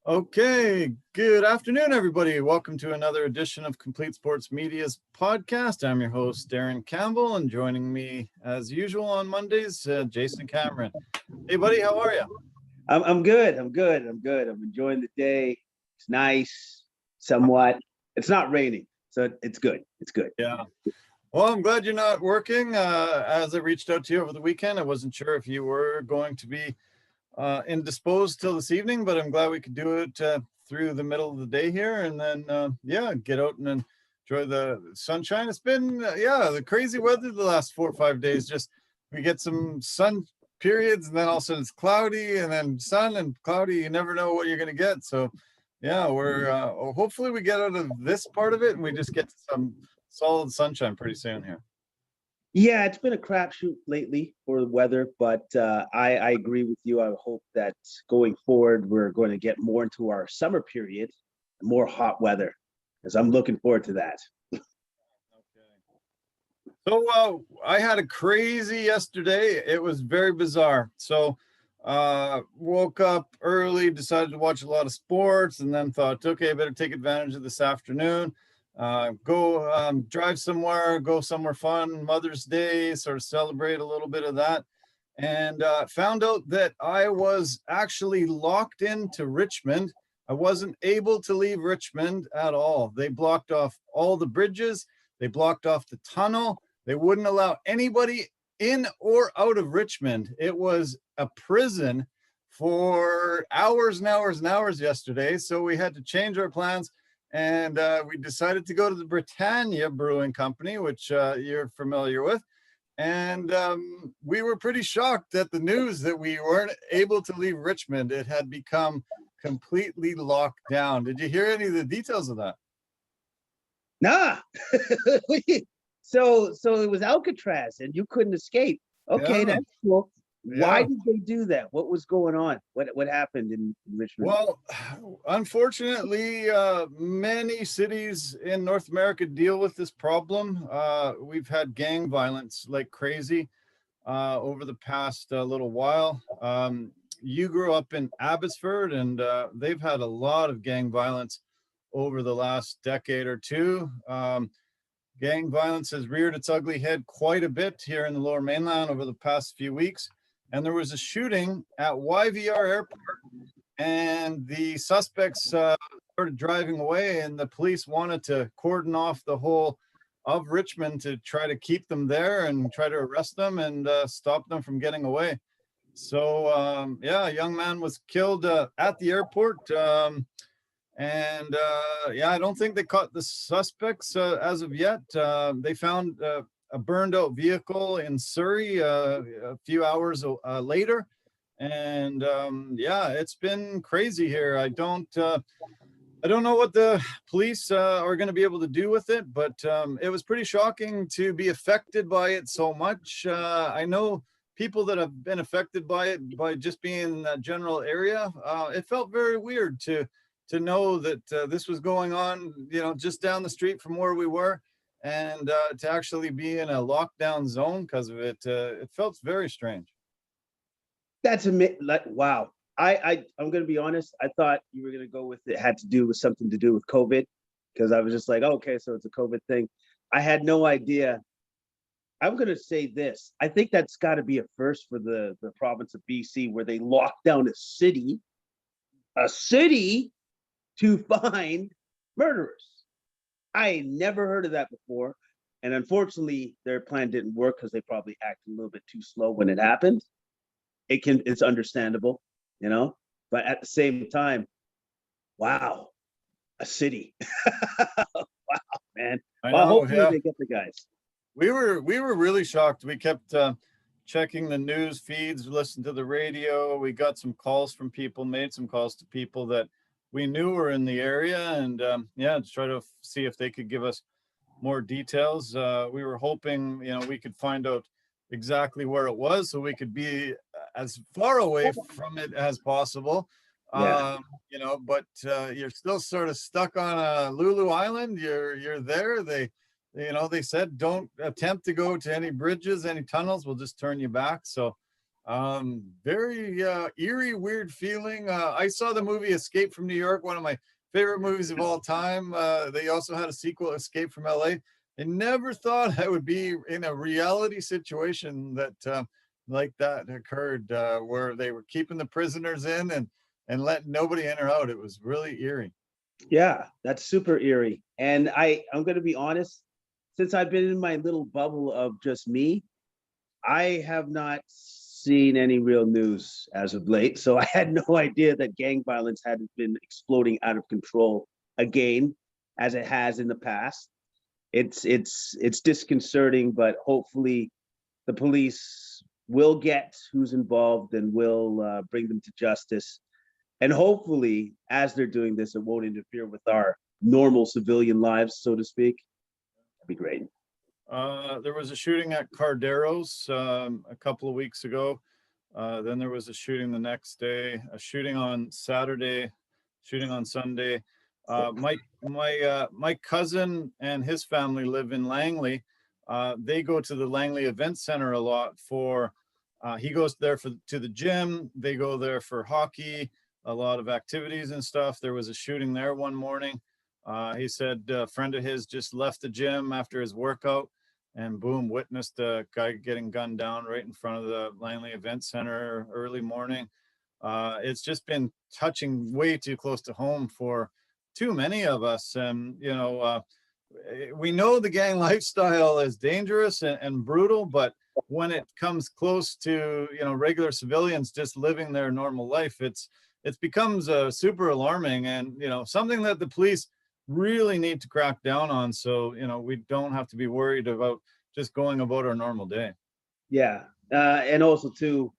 Okay, good afternoon, everybody. Welcome to another edition of Complete Sports Media's podcast. I'm your host, Darren Campbell, and joining me, as usual on Mondays, Jason Cameron. Hey, buddy, how are you? I'm good. I'm enjoying the day. It's nice, somewhat. It's not raining, so it's good. Yeah. Well, I'm glad you're not working. As I reached out to you over the weekend, I wasn't sure if you were going to be indisposed till this evening, but I'm glad we could do it through the middle of the day here, and then get out and enjoy the sunshine. It's been the crazy weather the last 4 or 5 days. Just we get some sun periods, and then all of a sudden it's cloudy, and then sun and cloudy. You never know what you're going to get. So yeah, we're hopefully we get out of this part of it and we just get some solid sunshine pretty soon here. Yeah, it's been a crapshoot lately for the weather, but I agree with you. I hope that going forward, we're going to get more into our summer period, more hot weather, because I'm looking forward to that. Okay. So I had a crazy yesterday. It was very bizarre. So woke up early, decided to watch a lot of sports, and then thought, okay, I better take advantage of this afternoon. Go drive somewhere, go somewhere fun, Mother's Day, sort of celebrate a little bit of that. And found out that I was actually locked into Richmond. I wasn't able to leave Richmond at all. They blocked off all the bridges. They blocked off the tunnel. They wouldn't allow anybody in or out of Richmond. It was a prison for hours and hours and hours yesterday. So we had to change our plans. And we decided to go to the Britannia Brewing Company, which you're familiar with. And we were pretty shocked at the news that we weren't able to leave Richmond. It had become completely locked down. Did you hear any of the details of that? Nah. So it was Alcatraz and you couldn't escape. Okay, yeah. That's cool. Why did they do that? What was going on? What happened in Richmond? Well, unfortunately, many cities in North America deal with this problem. We've had gang violence like crazy over the past little while. You grew up in Abbotsford, and they've had a lot of gang violence over the last decade or two. Gang violence has reared its ugly head quite a bit here in the Lower Mainland over the past few weeks. And there was a shooting at YVR Airport, and the suspects started driving away, and the police wanted to cordon off the whole of Richmond to try to keep them there and try to arrest them and stop them from getting away. So, a young man was killed at the airport. I don't think they caught the suspects as of yet. They found a burned out vehicle in Surrey a few hours later. And it's been crazy here. I don't know what the police are going to be able to do with it, but it was pretty shocking to be affected by it so much. I know people that have been affected by it by just being in that general area. It felt very weird to know that this was going on, just down the street from where we were. And to actually be in a lockdown zone because of it, it felt very strange. That's wow. I'm going to be honest. I thought you were going to go with it had to do with something to do with COVID, because I was just like, okay, so it's a COVID thing. I had no idea. I'm going to say this. I think that's got to be a first for the province of BC, where they locked down a city to find murderers. I never heard of that before. And unfortunately, their plan didn't work because they probably acted a little bit too slow when it happened. It's understandable, but at the same time, wow, a city. Wow, man. Well, hopefully they get the guys. We were really shocked. We kept checking the news feeds, listened to the radio. We got some calls from people, made some calls to people that we knew were in the area, and to try to see if they could give us more details. We were hoping, we could find out exactly where it was so we could be as far away from it as possible. But you're still sort of stuck on a Lulu Island. You're there. They said don't attempt to go to any bridges, any tunnels. We'll just turn you back. So Very eerie, weird feeling. I saw the movie Escape from New York, one of my favorite movies of all time. They also had a sequel, Escape from LA. I never thought I would be in a reality situation that like that occurred, where they were keeping the prisoners in and letting nobody in or out. It was really eerie. Yeah, that's super eerie. And I'm going to be honest, since I've been in my little bubble of just me, I have not seen any real news as of late. So I had no idea that gang violence had been exploding out of control again, as it has in the past. It's disconcerting, but hopefully the police will get who's involved and will bring them to justice. And hopefully, as they're doing this, it won't interfere with our normal civilian lives, so to speak. That'd be great. There was a shooting at Cardero's a couple of weeks ago. Then there was a shooting the next day, a shooting on Saturday, shooting on Sunday. My cousin and his family live in Langley. They go to the Langley Event Center a lot for. He goes there to the gym. They go there for hockey, a lot of activities and stuff. There was a shooting there one morning. He said a friend of his just left the gym after his workout and boom, witnessed a guy getting gunned down right in front of the Langley Event Center early morning. It's just been touching way too close to home for too many of us. And, we know the gang lifestyle is dangerous and brutal, but when it comes close to, regular civilians just living their normal life, it becomes super alarming and, something that the police really need to crack down on. So, we don't have to be worried about just going about our normal day. Yeah. And also too,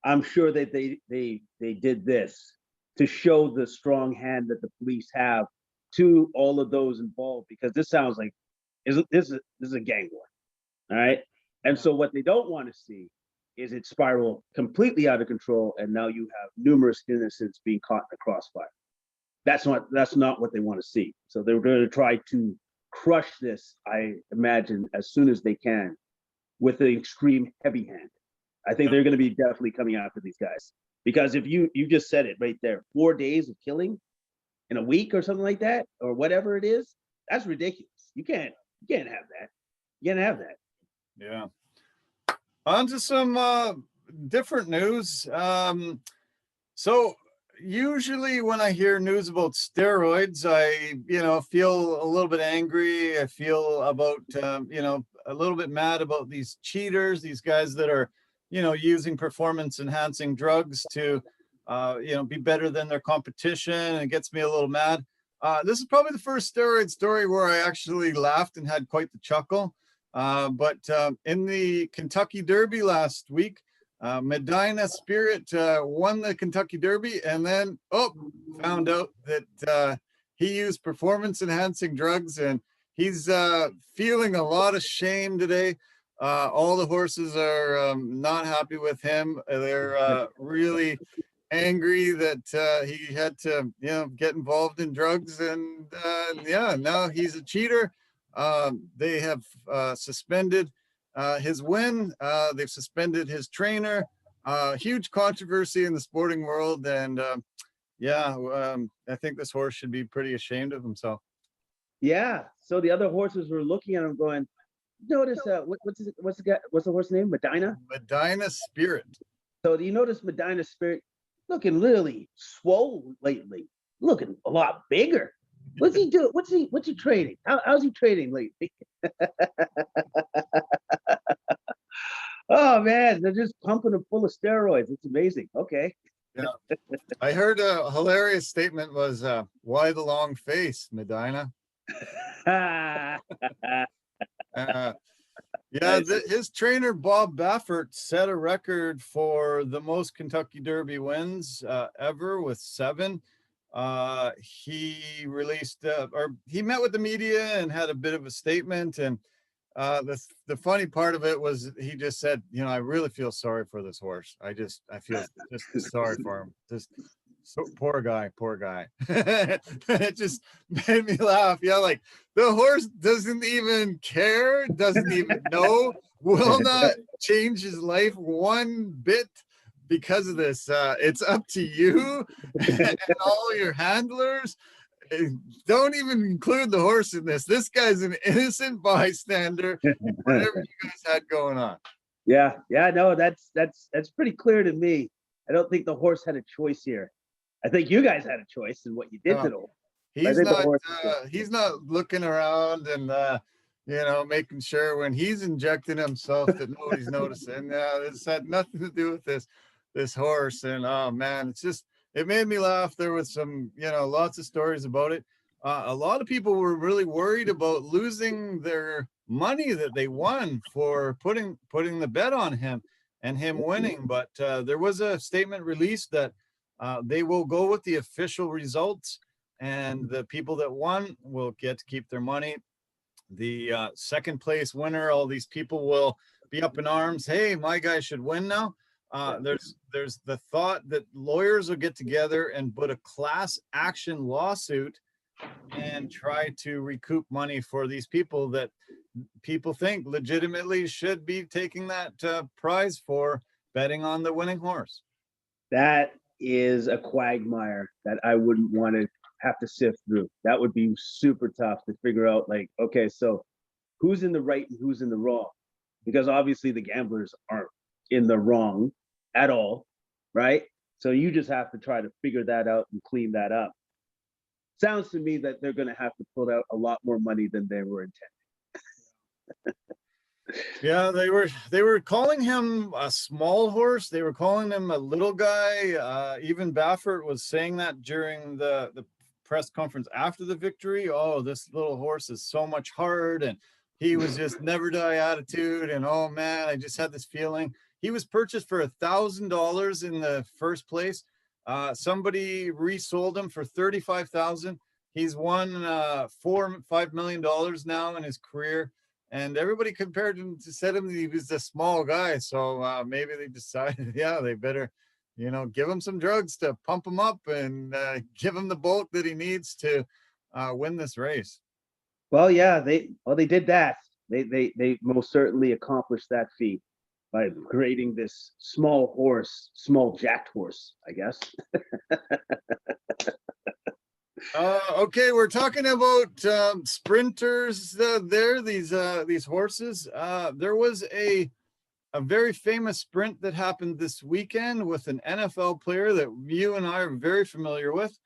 I'm sure that they did this to show the strong hand that the police have to all of those involved, because this sounds like this is a gang war. All right. And so what they don't want to see is it spiral completely out of control. And now you have numerous innocents being caught in the crossfire. That's not what they want to see. So they're going to try to crush this, I imagine, as soon as they can with an extreme heavy hand. I think they're going to be definitely coming after these guys, because if you just said it right there, 4 days of killing in a week or something like that, or whatever it is, that's ridiculous. You can't have that. You can't have that. Yeah. On to some different news. So usually when I hear news about steroids, I, feel a little bit angry. I feel about, a little bit mad about these cheaters, these guys that are, using performance enhancing drugs to, be better than their competition. And it gets me a little mad. This is probably the first steroid story where I actually laughed and had quite the chuckle. But in the Kentucky Derby last week, Medina Spirit won the Kentucky Derby, and then found out that he used performance enhancing drugs, and he's feeling a lot of shame today. All the horses are not happy with him. They're really angry that he had to get involved in drugs, and now he's a cheater. They have suspended his win. They've suspended his trainer. Huge controversy in the sporting world, and I think this horse should be pretty ashamed of himself. Yeah. So the other horses were looking at him, going, "Notice what's the horse name? Medina Spirit." So do you notice Medina Spirit looking really swole lately, looking a lot bigger? What's he doing? What's he trading? How's he trading lately? Oh man, they're just pumping him full of steroids. It's amazing. Okay. Yeah. I heard a hilarious statement was, why the long face, Medina? His trainer Bob Baffert set a record for the most Kentucky Derby wins ever with 7. He released he met with the media and had a bit of a statement, and the funny part of it was he just said, I really feel sorry for this horse. I feel just sorry for him. Just so poor guy. It just made me laugh. Yeah, like the horse doesn't even care, doesn't even know, will not change his life one bit. because of this. It's up to you and all your handlers. Don't even include the horse in this. This guy's an innocent bystander. Whatever you guys had going on. Yeah, no, that's pretty clear to me. I don't think the horse had a choice here. I think you guys had a choice in what you did to the horse. He's not looking around and making sure when he's injecting himself that nobody's noticing. This had nothing to do with this horse. And oh man, it made me laugh. There was some, lots of stories about it. A lot of people were really worried about losing their money that they won for putting the bet on him and him winning. But there was a statement released that they will go with the official results, and the people that won will get to keep their money. The second place winner, all these people will be up in arms. Hey, my guy should win now. There's the thought that lawyers will get together and put a class action lawsuit and try to recoup money for these people that people think legitimately should be taking that prize for betting on the winning horse. That is a quagmire that I wouldn't want to have to sift through. That would be super tough to figure out, like, okay, so who's in the right and who's in the wrong? Because obviously the gamblers aren't in the wrong at all, right? So you just have to try to figure that out and clean that up. Sounds to me that they're going to have to pull out a lot more money than they were intending. Yeah, they were calling him a small horse. They were calling him a little guy. Even Baffert was saying that during the press conference after the victory. Oh, this little horse is so much hard, and he was just never die attitude. And oh man, I just had this feeling. He was purchased for $1,000 in the first place. Somebody resold him for $35,000. He's won $4-5 million now in his career, and everybody compared him to said him that he was a small guy. So maybe they decided, they better, give him some drugs to pump him up and give him the boat that he needs to win this race. Well, yeah, they did that. They most certainly accomplished that feat by creating this small jacked horse, I guess. Okay, we're talking about sprinters these horses. There was a very famous sprint that happened this weekend with an NFL player that you and I are very familiar with.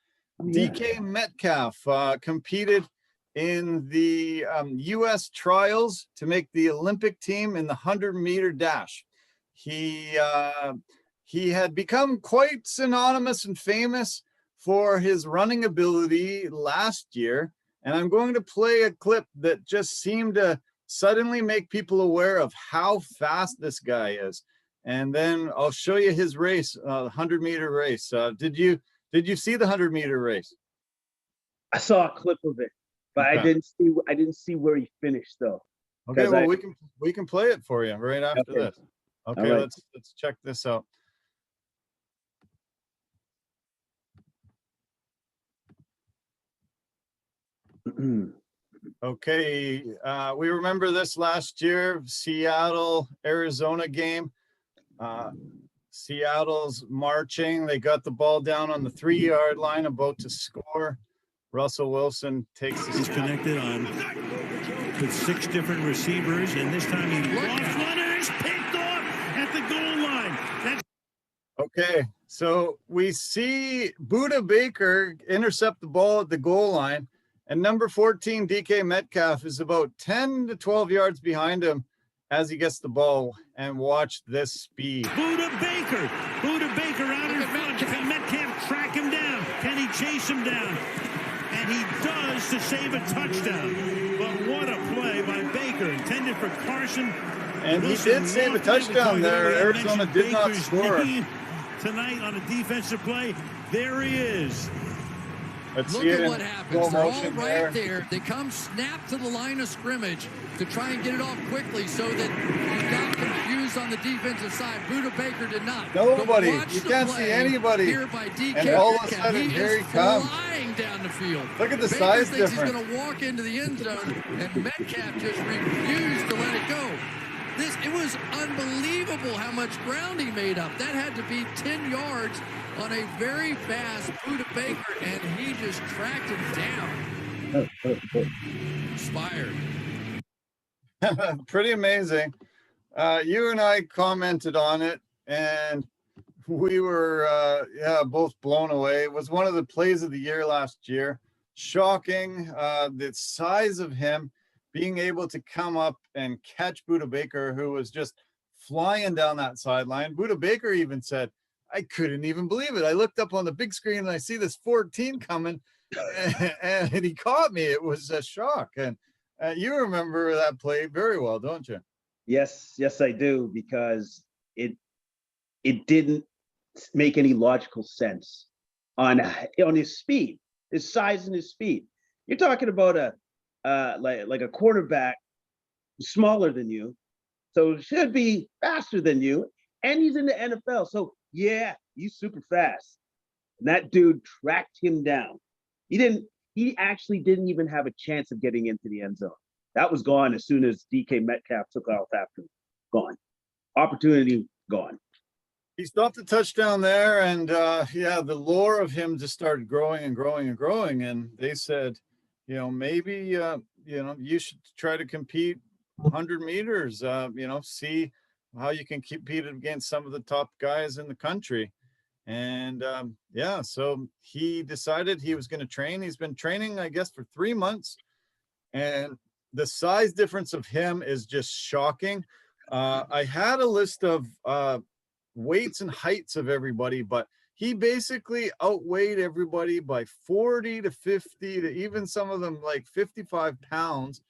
Yeah. DK Metcalf competed in the U.S. trials to make the Olympic team in the 100-meter dash. He had become quite synonymous and famous for his running ability last year. And I'm going to play a clip that just seemed to suddenly make people aware of how fast this guy is. And then I'll show you his race, 100-meter race. Did you see the 100-meter race? I saw a clip of it, but okay. I didn't see where he finished though. Okay, well we can play it for you right after this. Okay, right. Let's check this out. Okay, we remember this last year, Seattle, Arizona game. Seattle's marching. They got the ball down on the 3-yard line, about to score. Russell Wilson takes the snap. Connected on with 6 different receivers, and this time he lost runners, picked off at the goal line. Okay, so we see Budda Baker intercept the ball at the goal line, and number 14, DK Metcalf, is about 10 to 12 yards behind him as he gets the ball. And watch this speed. Budda Baker out in front. Can Metcalf track him down? Can he chase him down? And he does to save a touchdown. But what a play by Baker, intended for Carson. And he did save a touchdown there. Arizona did not score. Tonight on a defensive play, there he is. Look at what happens. They're all right there. They come snap to the line of scrimmage to try and get it off quickly so that he got confused on the defensive side. Budda Baker did not. Nobody. You can't see anybody. Here by DK and all of a sudden, here he comes. Flying down the field. Look at the Baker size thinks difference. He's going to walk into the end zone, and Metcalf just refused to let it go. It was unbelievable how much ground he made up. That had to be 10 yards on a very fast Buda Baker, and he just tracked him down. Inspired. Pretty amazing. You and I commented on it, and we were both blown away. It was one of the plays of the year last year. Shocking, the size of him being able to come up and catch Buda Baker, who was just flying down that sideline. Buda Baker even said, I couldn't even believe it. I looked up on the big screen and I see this 14 coming, and he caught me. It was a shock. And you remember that play very well, don't you? Yes, I do, because it didn't make any logical sense on his speed, his size and his speed. You're talking about a quarterback smaller than you, so should be faster than you, and he's in the NFL. So yeah, he's super fast. And that dude tracked him down. He actually didn't even have a chance of getting into the end zone. That was gone as soon as DK Metcalf took off after him. Gone. Opportunity gone. He stopped the touchdown there, and the lore of him just started growing and growing and growing. And they said, maybe you should try to compete 100 meters. See how you can compete against some of the top guys in the country. And so he decided he was going to train. He's been training, I guess, for 3 months, and the size difference of him is just shocking. I had a list of weights and heights of everybody, but he basically outweighed everybody by 40 to 50 to even some of them like 55 pounds,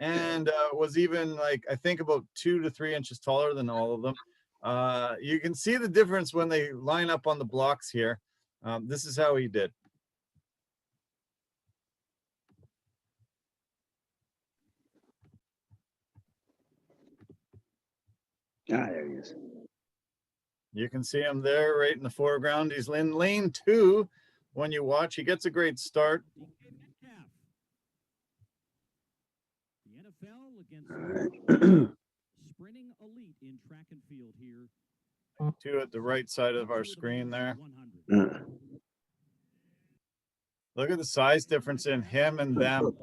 and was even I think about 2 to 3 inches taller than all of them. You can see the difference when they line up on the blocks here. This is how he did. There he is. You can see him there right in the foreground. He's in lane 2 when you watch. He gets a great start. The NFL against sprinting elite in track and field here. 2 at the right side of our screen there. Look at the size difference in him and them.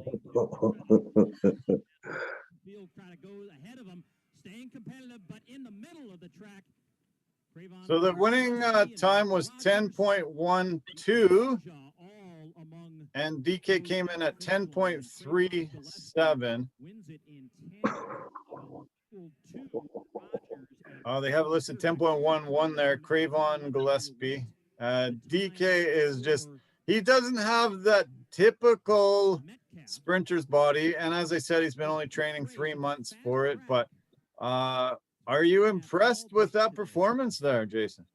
Field trying to go ahead of him, staying competitive, but in the middle of the track. So the winning time was 10.12, and DK came in at 10.37. They have listed 10.11 there, Cravon Gillespie. DK is just, he doesn't have that typical sprinter's body, and as I said, he's been only training 3 months for it, but are you impressed with that performance there, Jason?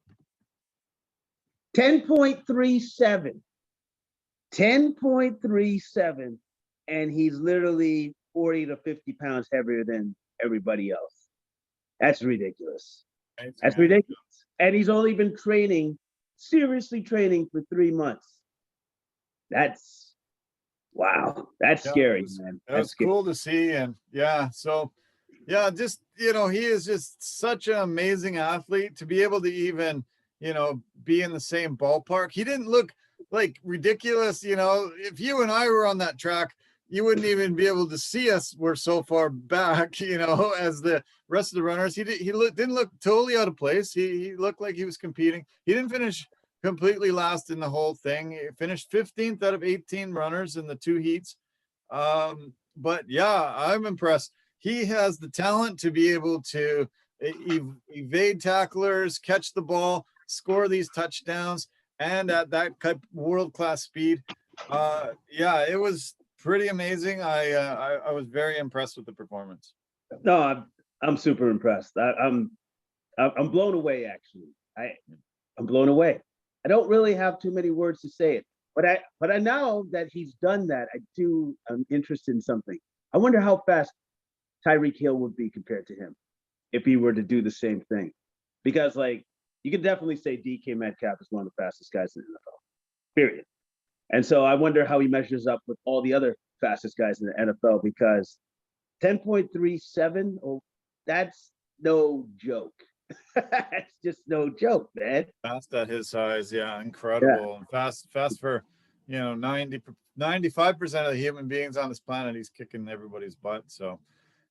10.37. 10.37. And he's literally 40 to 50 pounds heavier than everybody else. That's ridiculous. That's ridiculous. And he's only been seriously training for 3 months. That's, wow. That's scary, man. That's cool to see. And just, he is just such an amazing athlete to be able to even, be in the same ballpark. He didn't look like ridiculous. If you and I were on that track, you wouldn't even be able to see us. We're so far back, as the rest of the runners. He didn't look totally out of place. He looked like he was competing. He didn't finish completely last in the whole thing. He finished 15th out of 18 runners in the 2 heats. But yeah, I'm impressed. He has the talent to be able to evade tacklers, catch the ball, score these touchdowns, and at that world-class speed. It was pretty amazing. I was very impressed with the performance. No, I'm super impressed. I'm blown away, actually. I'm blown away. I don't really have too many words to say it, but I know that he's done that. I'm interested in something. I wonder how fast Tyreek Hill would be compared to him if he were to do the same thing. Because you could definitely say DK Metcalf is one of the fastest guys in the NFL, period. And so I wonder how he measures up with all the other fastest guys in the NFL, because 10.37, that's no joke. It's just no joke, man. Fast at his size, yeah, incredible. Yeah. Fast for 95% of the human beings on this planet. He's kicking everybody's butt. So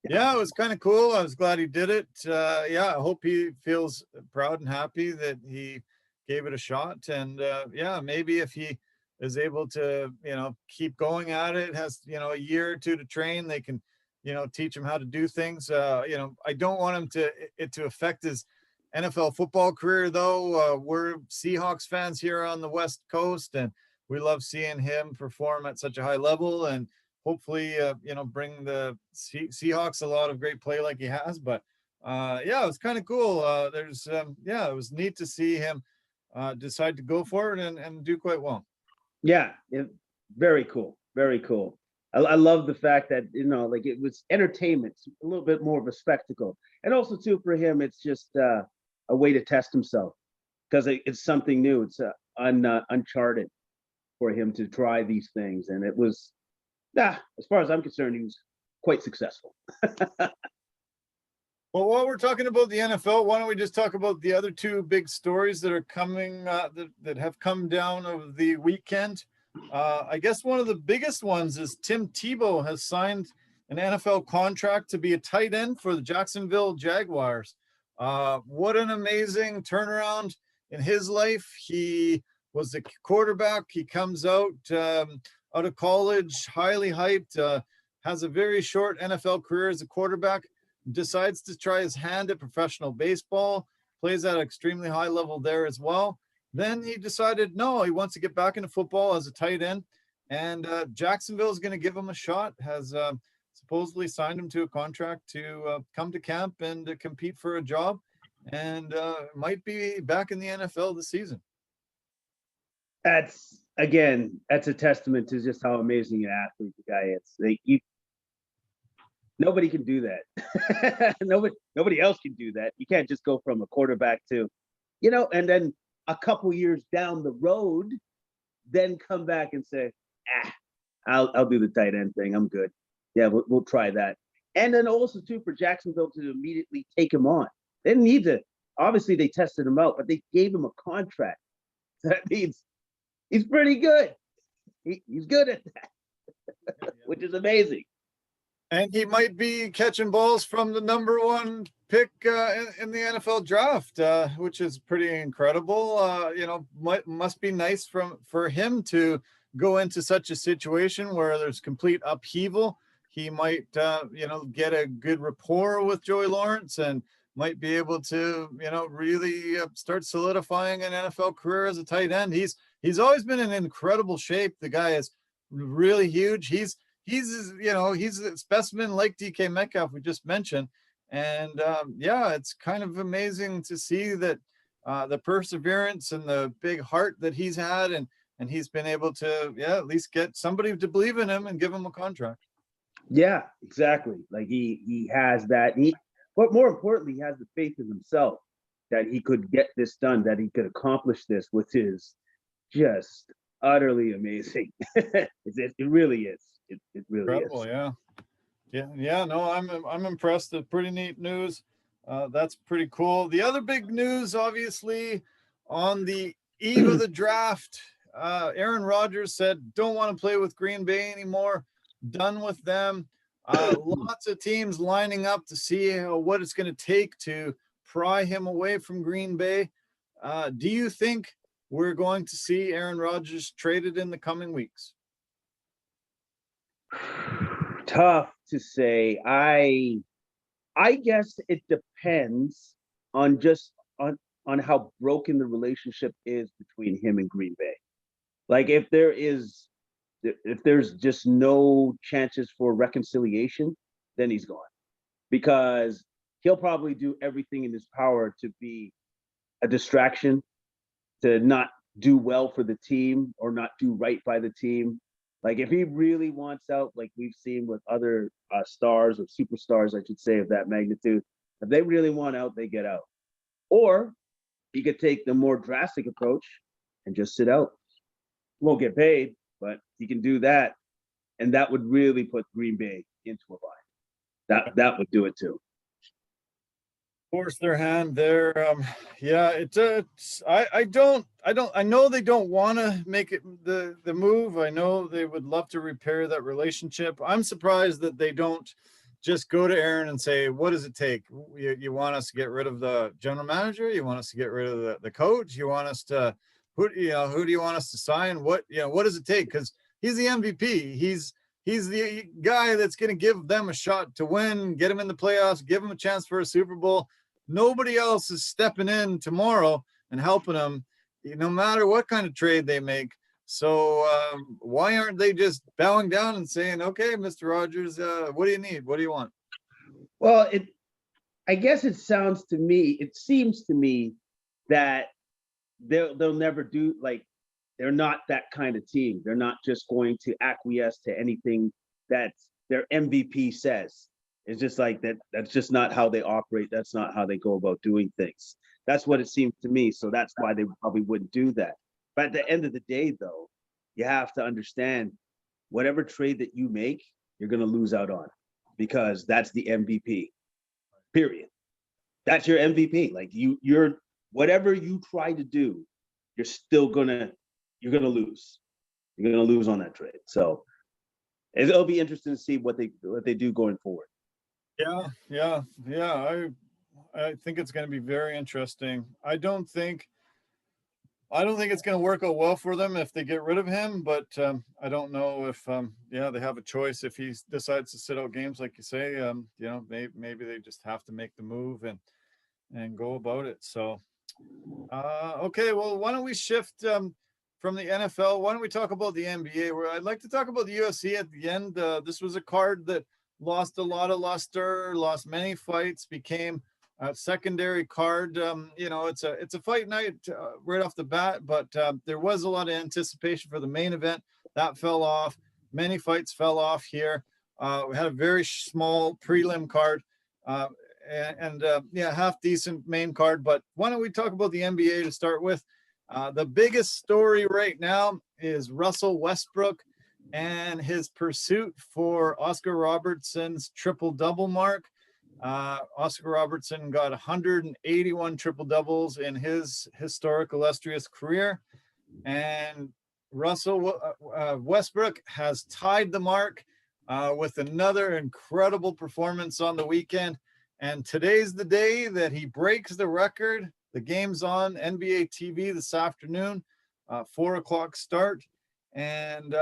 yeah, it was kind of cool. I was glad he did it. Yeah, I hope he feels proud and happy that he gave it a shot. And yeah, maybe if he is able to, keep going at it, has, a year or two to train, they can, teach him how to do things. I don't want him to affect his NFL football career, though. We're Seahawks fans here on the West Coast, and we love seeing him perform at such a high level, and hopefully, bring the Seahawks a lot of great play like he has. But yeah, it was kind of cool. Yeah, it was neat to see him decide to go for it and do quite well. Yeah, very cool. Very cool. I love the fact that, like, it was entertainment, a little bit more of a spectacle. And also, too, for him, it's just a way to test himself, because it's something new. It's uncharted for him to try these things. And it was, as far as I'm concerned, he was quite successful. Well, while we're talking about the NFL, why don't we just talk about the other two big stories that are coming, that have come down over the weekend? I guess one of the biggest ones is Tim Tebow has signed an NFL contract to be a tight end for the Jacksonville Jaguars. What an amazing turnaround in his life. He was a quarterback. He comes out of college, highly hyped, has a very short NFL career as a quarterback, decides to try his hand at professional baseball, plays at an extremely high level there as well. Then he decided, no, he wants to get back into football as a tight end, and Jacksonville is going to give him a shot, has supposedly signed him to a contract to come to camp and compete for a job, and might be back in the NFL this season. That's a testament to just how amazing an athlete the guy is. Nobody can do that. Nobody else can do that. You can't just go from a quarterback to, and then a couple years down the road, then come back and say, I'll do the tight end thing. I'm good. Yeah, we'll try that. And then also, too, for Jacksonville to immediately take him on. They didn't need to. Obviously, they tested him out, but they gave him a contract. That means he's pretty good. He's good at that, which is amazing. And he might be catching balls from the number one pick in the NFL draft, which is pretty incredible. Must be nice for him to go into such a situation where there's complete upheaval. He might, get a good rapport with Joey Lawrence and might be able to, really start solidifying an NFL career as a tight end. He's always been in incredible shape. The guy is really huge. He's a specimen like DK Metcalf we just mentioned. And yeah, it's kind of amazing to see that the perseverance and the big heart that he's had, and he's been able to, at least get somebody to believe in him and give him a contract. Yeah, exactly. Like he has that. But more importantly, he has the faith in himself that he could get this done, that he could accomplish this, which is just utterly amazing. It really is. It really incredible, is. Yeah. No, I'm impressed. It's pretty neat news. That's pretty cool. The other big news, obviously, on the eve of the draft, Aaron Rodgers said, don't want to play with Green Bay anymore. Done with them. Lots of teams lining up to see what it's going to take to pry him away from Green Bay. Do you think we're going to see Aaron Rodgers traded in the coming weeks? Tough to say. I guess it depends on how broken the relationship is between him and Green Bay. Like, if there's just no chances for reconciliation, then he's gone, because he'll probably do everything in his power to be a distraction, to not do well for the team or not do right by the team. Like, if he really wants out, like we've seen with other stars or superstars, I should say, of that magnitude, if they really want out, they get out. Or he could take the more drastic approach and just sit out. Won't get paid, but he can do that. And that would really put Green Bay into a bind. That would do it too. force their hand there. Yeah, I know they don't want to make it the move. I know they would love to repair that relationship. I'm surprised that they don't just go to Aaron and say, what does it take? You want us to get rid of the general manager? You want us to get rid of the coach? You want us to who do you want us to sign? What does it take? Because he's the MVP. He's the guy that's going to give them a shot to win, get them in the playoffs, give them a chance for a Super Bowl. Nobody else is stepping in tomorrow and helping them, no matter what kind of trade they make. So why aren't they just bowing down and saying, okay, Mr. Rogers, what do you need? What do you want? Well, I guess it seems to me that they'll never do, like, they're not that kind of team. They're not just going to acquiesce to anything that their MVP says. It's just like that. That's just not how they operate. That's not how they go about doing things. That's what it seems to me. So that's why they probably wouldn't do that. But at the end of the day, though, you have to understand whatever trade that you make, you're going to lose out on, because that's the MVP, period. That's your MVP. Like you're whatever you try to do, you're going to lose. You're going to lose on that trade. So it'll be interesting to see what they do going forward. Yeah. I think it's going to be very interesting. I don't think it's going to work out well for them if they get rid of him, but I don't know if they have a choice if he decides to sit out games, like you say. Maybe they just have to make the move and go about it. So okay, well, why don't we shift from the NFL? Why don't we talk about the NBA? Where I'd like to talk about the UFC at the end. This was a card that lost a lot of luster, lost many fights, became a secondary card. It's a fight night right off the bat, but there was a lot of anticipation for the main event. That fell off. Many fights fell off here. We had a very small prelim card and half decent main card. But why don't we talk about the NBA to start with? The biggest story right now is Russell Westbrook and his pursuit for Oscar Robertson's triple-double mark. Oscar Robertson got 181 triple-doubles in his historic illustrious career. And Russell Westbrook has tied the mark with another incredible performance on the weekend. And today's the day that he breaks the record. The game's on NBA TV this afternoon, 4:00 start. And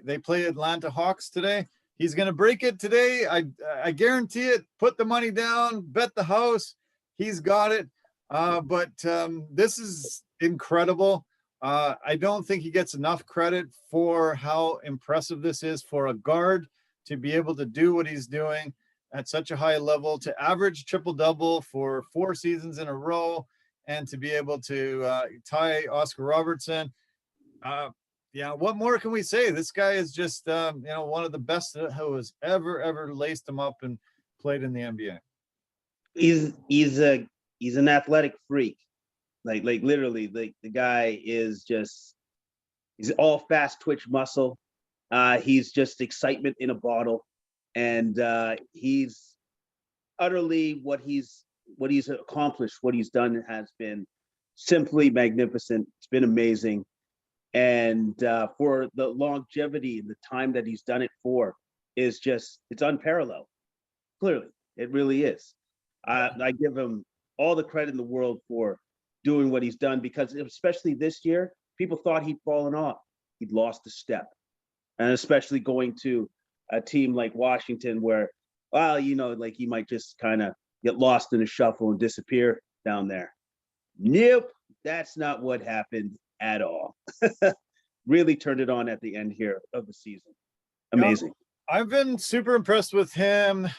they play Atlanta Hawks today. He's going to break it today. I guarantee it. Put the money down, bet the house. He's got it. But this is incredible. I don't think he gets enough credit for how impressive this is for a guard to be able to do what he's doing at such a high level, to average triple-double for 4 seasons in a row, and to be able to tie Oscar Robertson. What more can we say? This guy is just, one of the best who has ever laced him up and played in the NBA. He's an athletic freak. Like literally, the guy is he's all fast twitch muscle. He's just excitement in a bottle. And he's utterly what he's accomplished, what he's done has been simply magnificent. It's been amazing. And for the longevity and the time that he's done it for it's unparalleled. Clearly, it really is. I give him all the credit in the world for doing what he's done, because especially this year, people thought he'd fallen off. He'd lost a step. And especially going to a team like Washington where, he might just kind of get lost in a shuffle and disappear down there. Nope, that's not what happened at all. Really turned it on at the end here of the season. Amazing. I've been super impressed with him.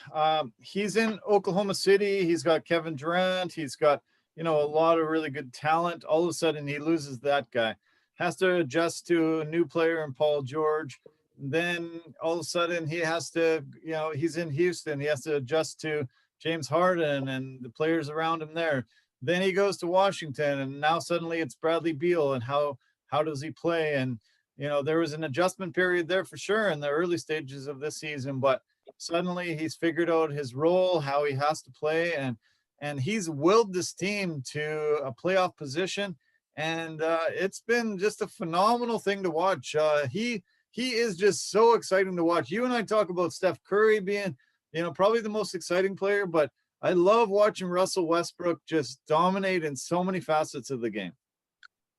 He's in Oklahoma City. He's got Kevin Durant. He's got, a lot of really good talent. All of a sudden he loses that guy. Has to adjust to a new player in Paul George. Then all of a sudden he has to, he's in Houston. He has to adjust to James Harden and the players around him there. Then he goes to Washington, and now suddenly it's Bradley Beal, and how does he play? And, there was an adjustment period there for sure in the early stages of this season, but suddenly he's figured out his role, how he has to play. And and he's willed this team to a playoff position. And it's been just a phenomenal thing to watch. He is just so exciting to watch. You and I talk about Steph Curry being, probably the most exciting player, but I love watching Russell Westbrook just dominate in so many facets of the game.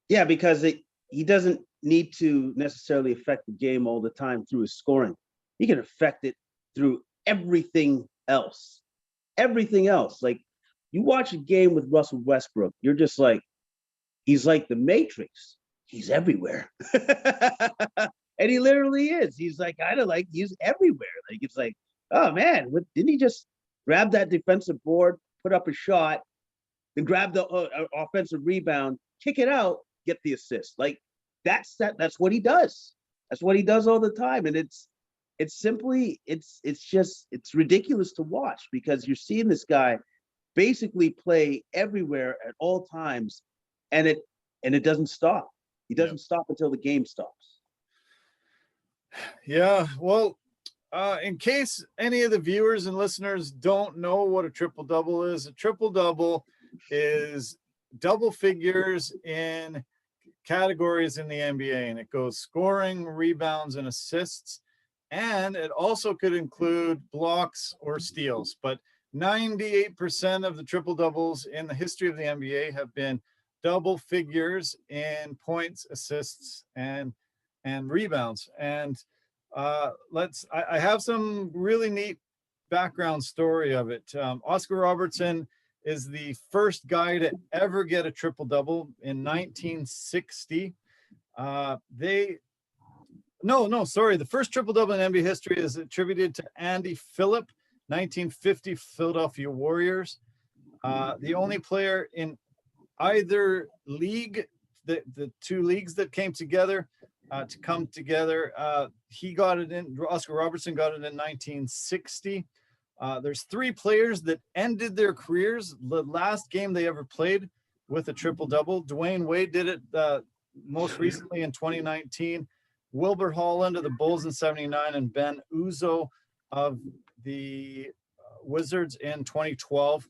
Yeah, because he doesn't need to necessarily affect the game all the time through his scoring. He can affect it through everything else. Everything else. Like, you watch a game with Russell Westbrook, you're just like, he's like the Matrix. He's everywhere. And he literally is. He's like, he's everywhere. Like, it's like, oh man, didn't he just grab that defensive board, put up a shot, then grab the offensive rebound, kick it out, get the assist? Like, that's what he does. That's what he does all the time. And it's ridiculous to watch, because you're seeing this guy basically play everywhere at all times, and it doesn't stop. He doesn't stop until the game stops. Yeah, well, in case any of the viewers and listeners don't know what a triple-double is, a triple-double is double figures in categories in the NBA, and it goes scoring, rebounds, and assists, and it also could include blocks or steals. But 98% of the triple-doubles in the history of the NBA have been double figures in points, assists, and rebounds. And I have some really neat background story of it. Oscar Robertson is the first guy to ever get a triple-double in 1960. The first triple-double in NBA history is attributed to Andy Phillip, 1950 Philadelphia Warriors. The only player in either league, the two leagues that came together to come together, Oscar Robertson got it in 1960. There's three players that ended their careers the last game they ever played with a triple-double. Dwayne Wade did it most recently in 2019. Wilbur Holland of the Bulls in 79, and Ben Uzo of the Wizards in 2012.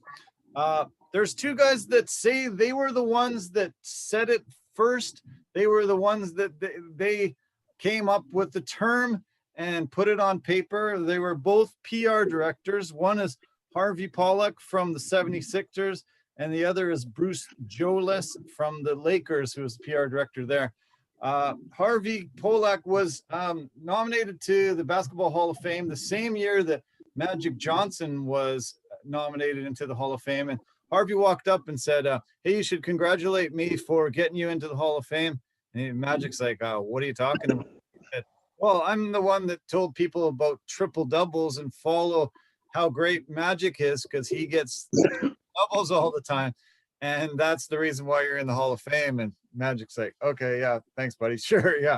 There's two guys that say they were the ones that said it first. They were the ones that they came up with the term and put it on paper. They were both PR directors. One is Harvey Pollack from the 76ers, and the other is Bruce Jolis from the Lakers, who was PR director there. Harvey Pollack was nominated to the Basketball Hall of Fame the same year that Magic Johnson was nominated into the Hall of Fame. And Harvey walked up and said, hey, you should congratulate me for getting you into the Hall of Fame. And Magic's like, what are you talking about? He said, well, I'm the one that told people about triple doubles and follow how great Magic is, because he gets doubles all the time. And that's the reason why you're in the Hall of Fame. And Magic's like, okay, yeah, thanks, buddy. Sure, yeah.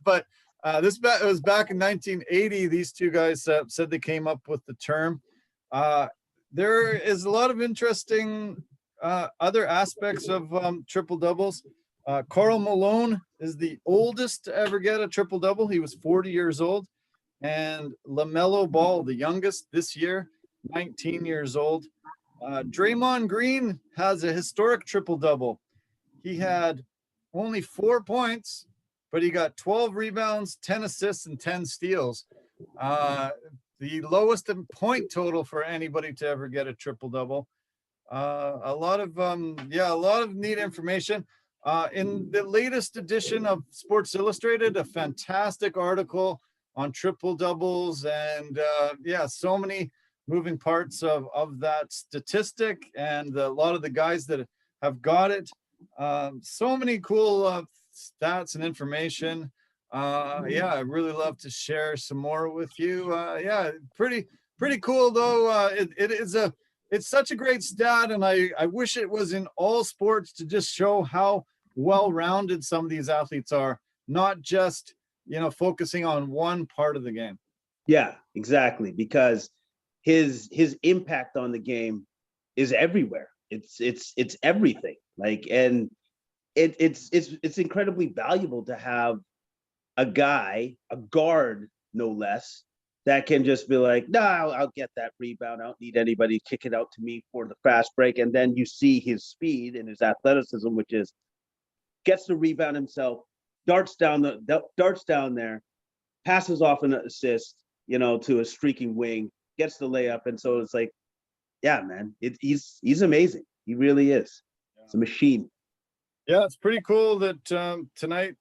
But it was back in 1980. These two guys said they came up with the term. There is a lot of interesting other aspects of triple-doubles. Karl Malone is the oldest to ever get a triple-double. He was 40 years old. And LaMelo Ball, the youngest this year, 19 years old. Draymond Green has a historic triple-double. He had only 4 points, but he got 12 rebounds, 10 assists, and 10 steals. The lowest in point total for anybody to ever get a triple-double. A lot of neat information. In the latest edition of Sports Illustrated, a fantastic article on triple-doubles, and so many moving parts of that statistic, and a lot of the guys that have got it. So many cool stats and information. I'd really love to share some more with you. Pretty cool though. It's such a great stat, and I wish it was in all sports to just show how well-rounded some of these athletes are, not just focusing on one part of the game. Yeah, exactly, because his impact on the game is everywhere. It's everything. And it's incredibly valuable to have a guard, no less, that can just be like, no, I'll get that rebound. I don't need anybody to kick it out to me for the fast break. And then you see his speed and his athleticism, which is gets the rebound himself, darts down there, passes off an assist, to a streaking wing, gets the layup. And so it's like, yeah, man, he's amazing. He really is. Yeah. It's a machine. Yeah, it's pretty cool that tonight,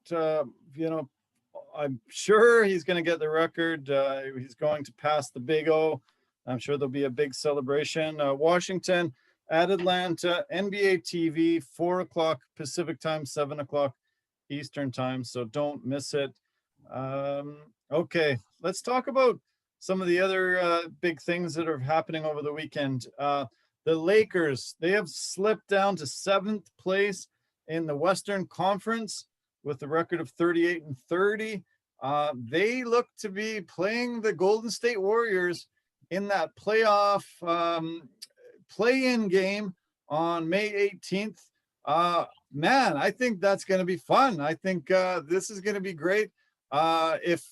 I'm sure he's going to get the record. He's going to pass the Big O. I'm sure there'll be a big celebration. Washington at Atlanta, NBA TV, 4 o'clock Pacific time, 7 o'clock Eastern time. So don't miss it. Okay, let's talk about some of the other big things that are happening over the weekend. The Lakers, they have slipped down to 7th place in the Western Conference with a record of 38-30. They look to be playing the Golden State Warriors in that playoff play-in game on May 18th. Man, I think that's going to be fun. I think this is going to be great. If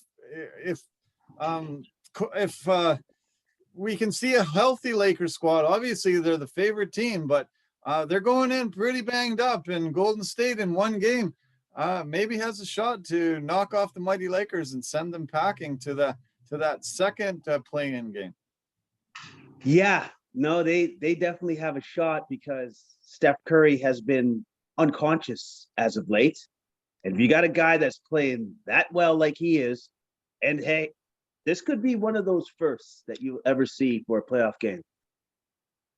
we can see a healthy Lakers squad, obviously they're the favorite team, but they're going in pretty banged up, and Golden State in one game maybe has a shot to knock off the mighty Lakers and send them packing to that second play-in game. Yeah, no, they definitely have a shot because Steph Curry has been unconscious as of late. And if you got a guy that's playing that well like he is, and hey, this could be one of those firsts that you'll ever see for a playoff game.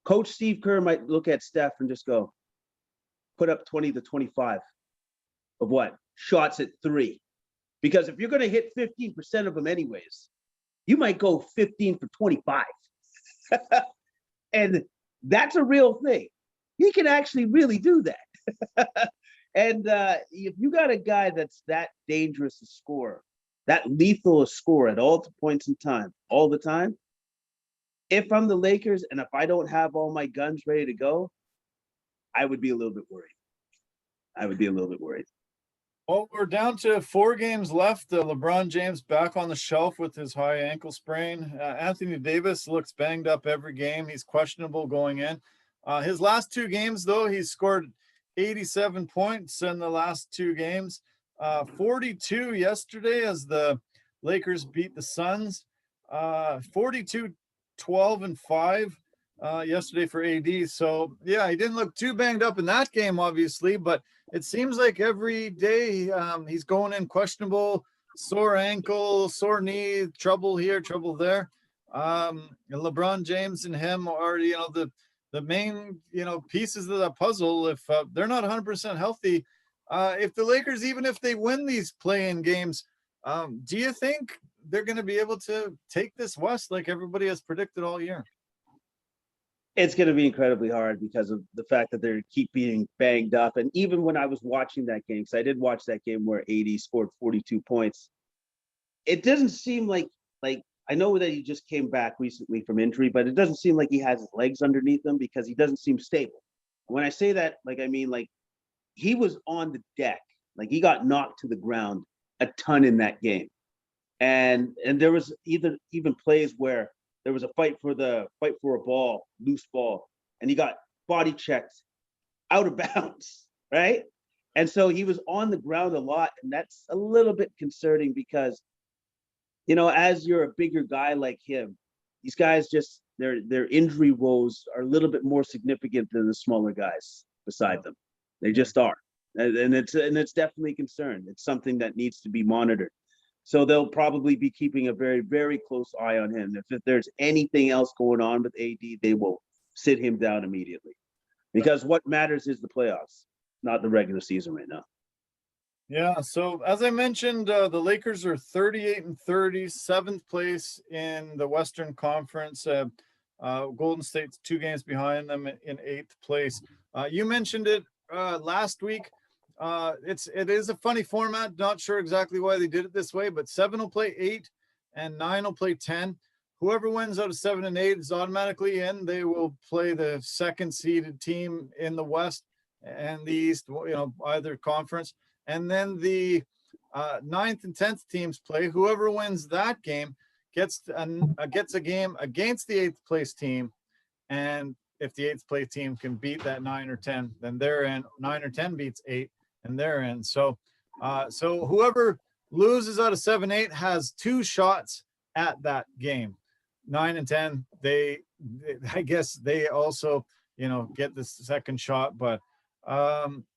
Coach Steve Kerr might look at Steph and just go, put up 20 to 25 of what? Shots at 3. Because if you're going to hit 15% of them anyways, you might go 15 for 25. And that's a real thing. He can actually really do that. And if you got a guy that's that dangerous a scorer, that lethal a scorer at all points in time, all the time, if I'm the Lakers and if I don't have all my guns ready to go, I would be a little bit worried. Well, we're down to 4 games left. LeBron James back on the shelf with his high ankle sprain. Anthony Davis looks banged up every game. He's questionable going in. His last 2 games, though, he's scored 87 points in the last 2 games. 42 yesterday as the Lakers beat the Suns. 42, 12, and 5 yesterday for AD. So, yeah, he didn't look too banged up in that game, obviously, but it seems like every day he's going in questionable, sore ankle, sore knee, trouble here, trouble there. And LeBron James and him are, the main, pieces of the puzzle. If they're not 100% healthy, if the Lakers, even if they win these play-in games, do you think they're going to be able to take this West like everybody has predicted all year? It's going to be incredibly hard because of the fact that they keep being banged up. And even when I was watching that game, because I did watch that game where AD scored 42 points, it doesn't seem like I know that he just came back recently from injury, but it doesn't seem like he has his legs underneath him because he doesn't seem stable. When I say that, I mean he was on the deck, he got knocked to the ground a ton in that game, and there was even plays where there was a fight for a ball, loose ball, and he got body checked out of bounds, right? And so he was on the ground a lot, and that's a little bit concerning because, as you're a bigger guy like him, these guys just their injury woes are a little bit more significant than the smaller guys beside them. They just are, and it's definitely a concern. It's something that needs to be monitored. So they'll probably be keeping a very, very close eye on him. If there's anything else going on with AD, they will sit him down immediately. Because what matters is the playoffs, not the regular season right now. Yeah, so as I mentioned, the Lakers are 38-30, 7th place in the Western Conference. Golden State's 2 games behind them in 8th place. You mentioned it last week. It is a funny format. Not sure exactly why they did it this way, but 7 will play 8 and 9 will play 10. Whoever wins out of 7 and 8 is automatically in. They will play the 2nd seeded team in the West and the East, either conference. And then the 9th and 10th teams play. Whoever wins that game gets a game against the 8th place team, and if the 8th place team can beat that 9 or 10, then they're in. 9 or 10 beats 8, and they're in. So whoever loses out of 7-8 has 2 shots at that game. 9 and 10, I guess they also, get the second shot, but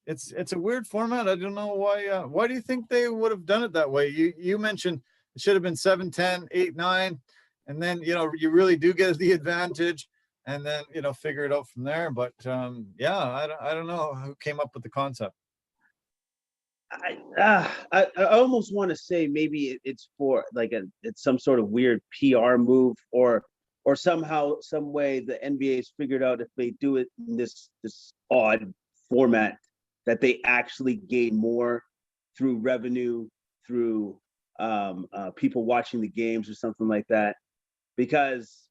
it's a weird format. I don't know why. Why do you think they would have done it that way? You mentioned it should have been 7-10, 8-9, and then you really do get the advantage, and then figure it out from there. But I don't know who came up with the concept. I almost want to say maybe it's for it's some sort of weird PR move, or somehow, some way the NBA's figured out if they do it in this odd format that they actually gain more through revenue, through people watching the games or something like that. Because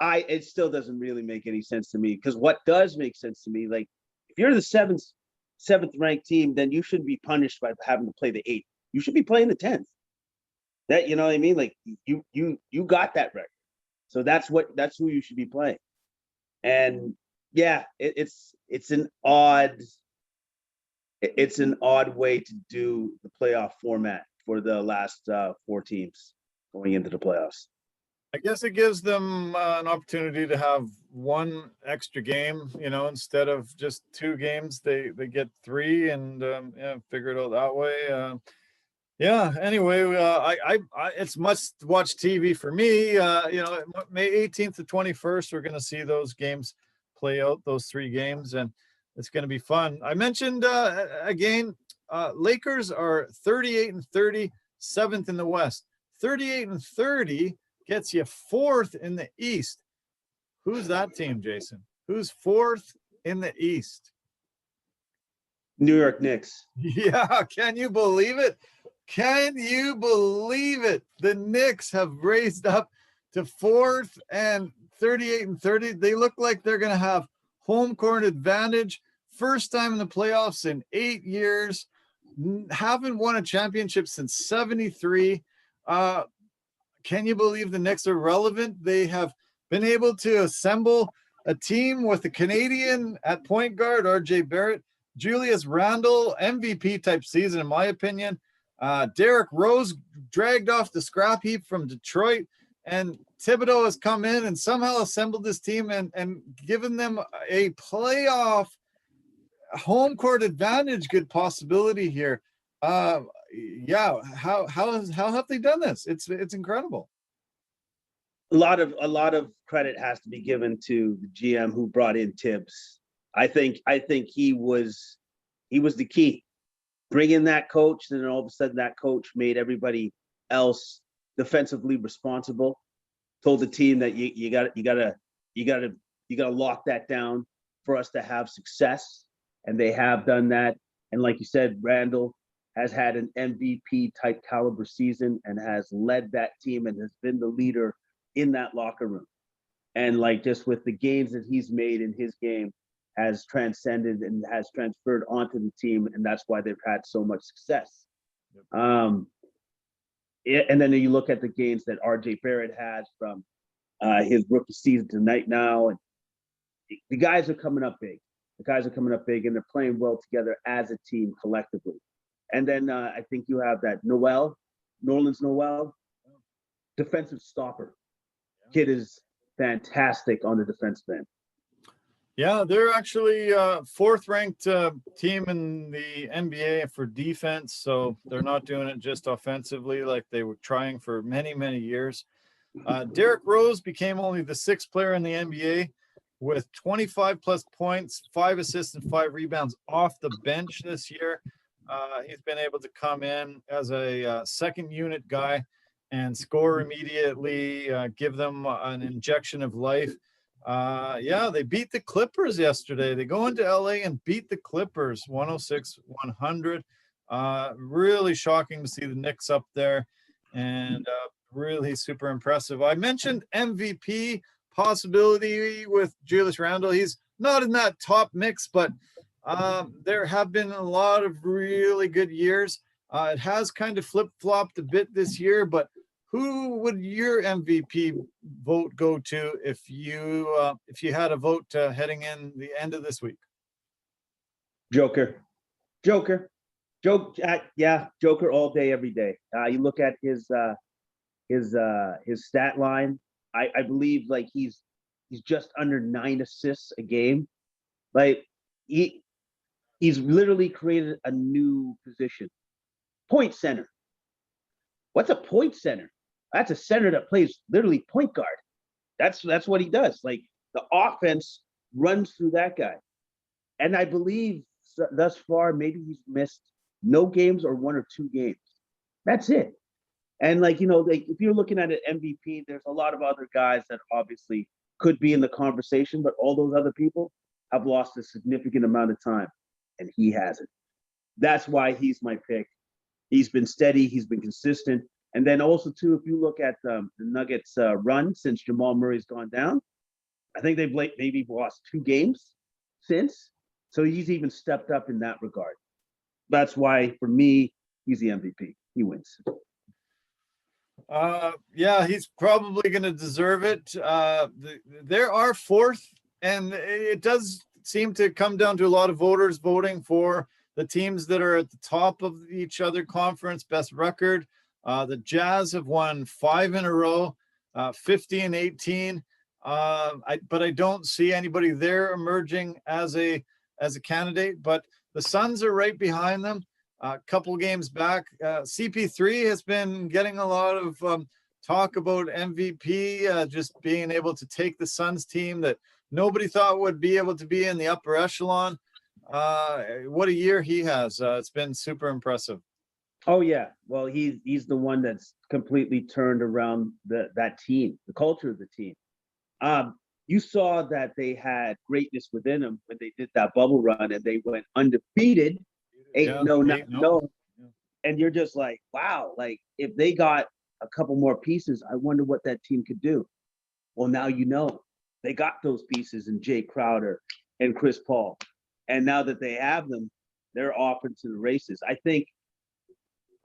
it still doesn't really make any sense to me. Because what does make sense to me, like if you're the seventh ranked team, then you shouldn't be punished by having to play the 8th. You should be playing the 10th. That, you know what I mean? Like you got that record. So that's who you should be playing. And yeah, it's an odd way to do the playoff format for the last 4 teams going into the playoffs. I guess it gives them an opportunity to have 1 extra game, instead of just 2 games, they get 3 and figure it out that way. Anyway, it's must-watch TV for me. May 18th to 21st, we're going to see those games play out, those 3 games, and it's going to be fun. I mentioned, again, Lakers are 38-30, 7th in the West. 38-30 gets you 4th in the East. Who's that team, Jason? Who's 4th in the East? New York Knicks. Yeah, can you believe it? Can you believe it? The Knicks have raised up to 4th and 38-30. They look like they're going to have home court advantage. First time in the playoffs in 8 years. Haven't won a championship since 73. Can you believe the Knicks are relevant? They have been able to assemble a team with a Canadian at point guard, RJ Barrett, Julius Randle, MVP type season, in my opinion. Derrick Rose dragged off the scrap heap from Detroit, and Tebow has come in and somehow assembled this team and given them a playoff home court advantage. Good possibility here. How have they done this? It's incredible. A lot of credit has to be given to the GM who brought in Tibbs. I think he was the key. Bring in that coach, and then all of a sudden that coach made everybody else defensively responsible. Told the team that you gotta lock that down for us to have success, and they have done that. And like you said, Randall has had an MVP type caliber season and has led that team and has been the leader in that locker room. And like just with the gains that he's made in his game, has transcended and has transferred onto the team, and that's why they've had so much success. And then you look at the gains that RJ Barrett has from his rookie season tonight now, and the guys are coming up big. The guys are coming up big, and they're playing well together as a team collectively. And then I think you have that Nerlens Noel, defensive stopper. Kid is fantastic on the defense end. Yeah, they're actually 4th ranked team in the NBA for defense. So they're not doing it just offensively like they were trying for many, many years. Derrick Rose became only the 6th player in the NBA with 25 plus points, 5 assists and 5 rebounds off the bench this year. He's been able to come in as a second unit guy and score immediately, give them an injection of life. They beat the Clippers yesterday. They go into LA and beat the Clippers 106-100. Really shocking to see the Knicks up there, and really super impressive. I mentioned MVP possibility with Julius Randle. He's not in that top mix, but there have been a lot of really good years. It has kind of flip-flopped a bit this year, but who would your MVP vote go to if you had a vote heading in the end of this week? Joker. Yeah, Joker all day, every day. You look at his stat line. I believe like he's just under 9 assists a game. Like he's literally created a new position. Point center. What's a point center? That's a center that plays literally point guard. That's what he does. Like the offense runs through that guy. And I believe thus far, maybe he's missed no games or 1 or 2 games. That's it. And like, if you're looking at an MVP, there's a lot of other guys that obviously could be in the conversation, but all those other people have lost a significant amount of time, and he hasn't. That's why he's my pick. He's been steady. He's been consistent. And then also, too, if you look at the Nuggets' run since Jamal Murray's gone down, I think they've maybe lost 2 games since. So he's even stepped up in that regard. That's why, for me, he's the MVP. He wins. Yeah, he's probably going to deserve it. There are 4th, and it does seem to come down to a lot of voters voting for the teams that are at the top of each other conference, best record. The Jazz have won 5 in a row, 50 and 18. But I don't see anybody there emerging as a candidate. But the Suns are right behind them. A couple games back, CP3 has been getting a lot of talk about MVP, just being able to take the Suns team that nobody thought would be able to be in the upper echelon. What a year he has. It's been super impressive. Oh, yeah. Well, he's the one that's completely turned around that team, the culture of the team. You saw that they had greatness within them when they did that bubble run and they went undefeated. 8-0. And you're just like, wow, like if they got a couple more pieces, I wonder what that team could do. Well, now they got those pieces in Jay Crowder and Chris Paul. And now that they have them, they're off into the races.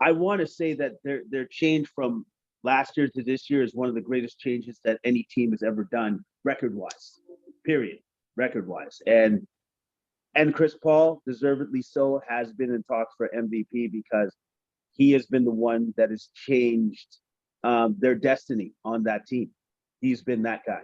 I want to say that their change from last year to this year is one of the greatest changes that any team has ever done, record-wise, period, record-wise. And Chris Paul, deservedly so, has been in talks for MVP because he has been the one that has changed their destiny on that team. He's been that guy.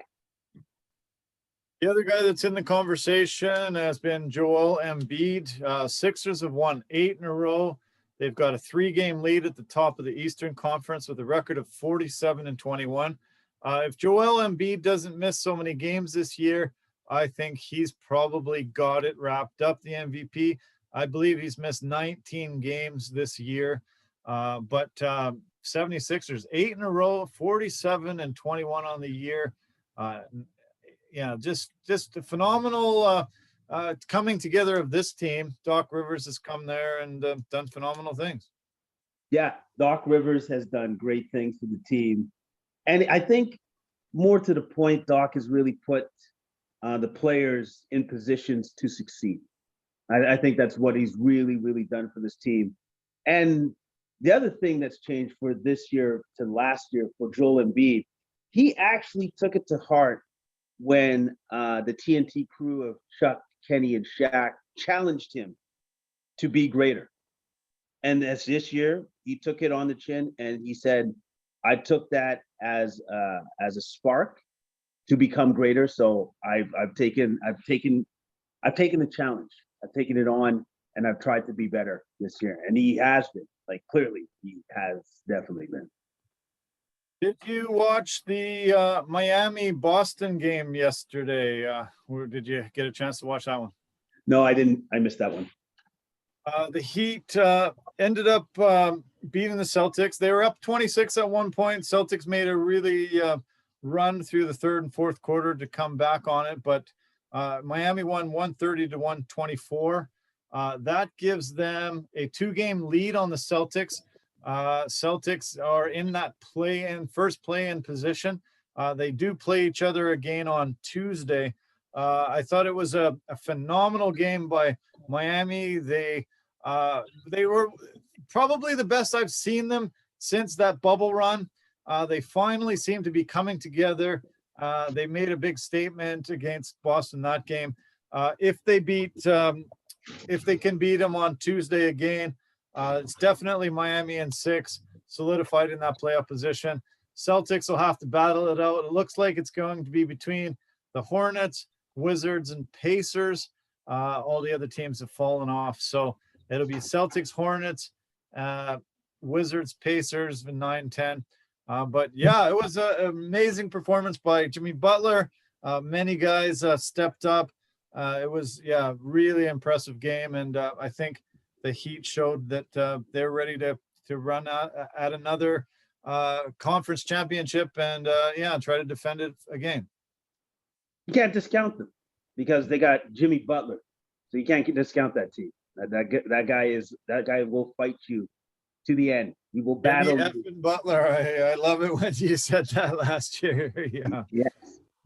The other guy that's in the conversation has been Joel Embiid. Sixers have won 8 in a row. They've got a 3-game lead at the top of the Eastern Conference with a record of 47 and 21. If Joel Embiid doesn't miss so many games this year, I think he's probably got it wrapped up, the MVP. I believe he's missed 19 games this year. But 76ers, 8 in a row, 47 and 21 on the year. Just a phenomenal coming together of this team. Doc Rivers has come there and done phenomenal things. Yeah, Doc Rivers has done great things for the team. And I think more to the point, Doc has really put the players in positions to succeed. I think that's what he's really, really done for this team. And the other thing that's changed for this year to last year for Joel Embiid, he actually took it to heart when the TNT crew of Chuck, Kenny, and Shaq challenged him to be greater. And as this year, he took it on the chin and he said, I took that as a spark to become greater. So I've taken the challenge. I've taken it on and I've tried to be better this year. And he has been, like, clearly he has definitely been. Did you watch the Miami-Boston game yesterday? Or did you get a chance to watch that one? No, I didn't. I missed that one. The Heat ended up beating the Celtics. They were up 26 at one point. Celtics made a really run through the third and fourth quarter to come back on it, but Miami won 130 to 124. That gives them a 2-game lead on the Celtics. Celtics are in that first play-in position. They do play each other again on Tuesday. I thought it was a phenomenal game by Miami. They were probably the best I've seen them since that bubble run. They finally seem to be coming together. They made a big statement against Boston that game. If they can beat them on Tuesday again, it's definitely Miami in 6, solidified in that playoff position. Celtics will have to battle it out. It looks like it's going to be between the Hornets, Wizards, and Pacers. All the other teams have fallen off. So it'll be Celtics, Hornets, Wizards, Pacers, 9-10. But yeah, it was an amazing performance by Jimmy Butler. Many guys stepped up. It was, really impressive game. And I think the Heat showed that they're ready to run at another conference championship and try to defend it again. You can't discount them because they got Jimmy Butler, so you can't discount that team. That guy will fight you to the end. He will battle. Jimmy Butler, I love it when you said that last year. Yeah. Yes.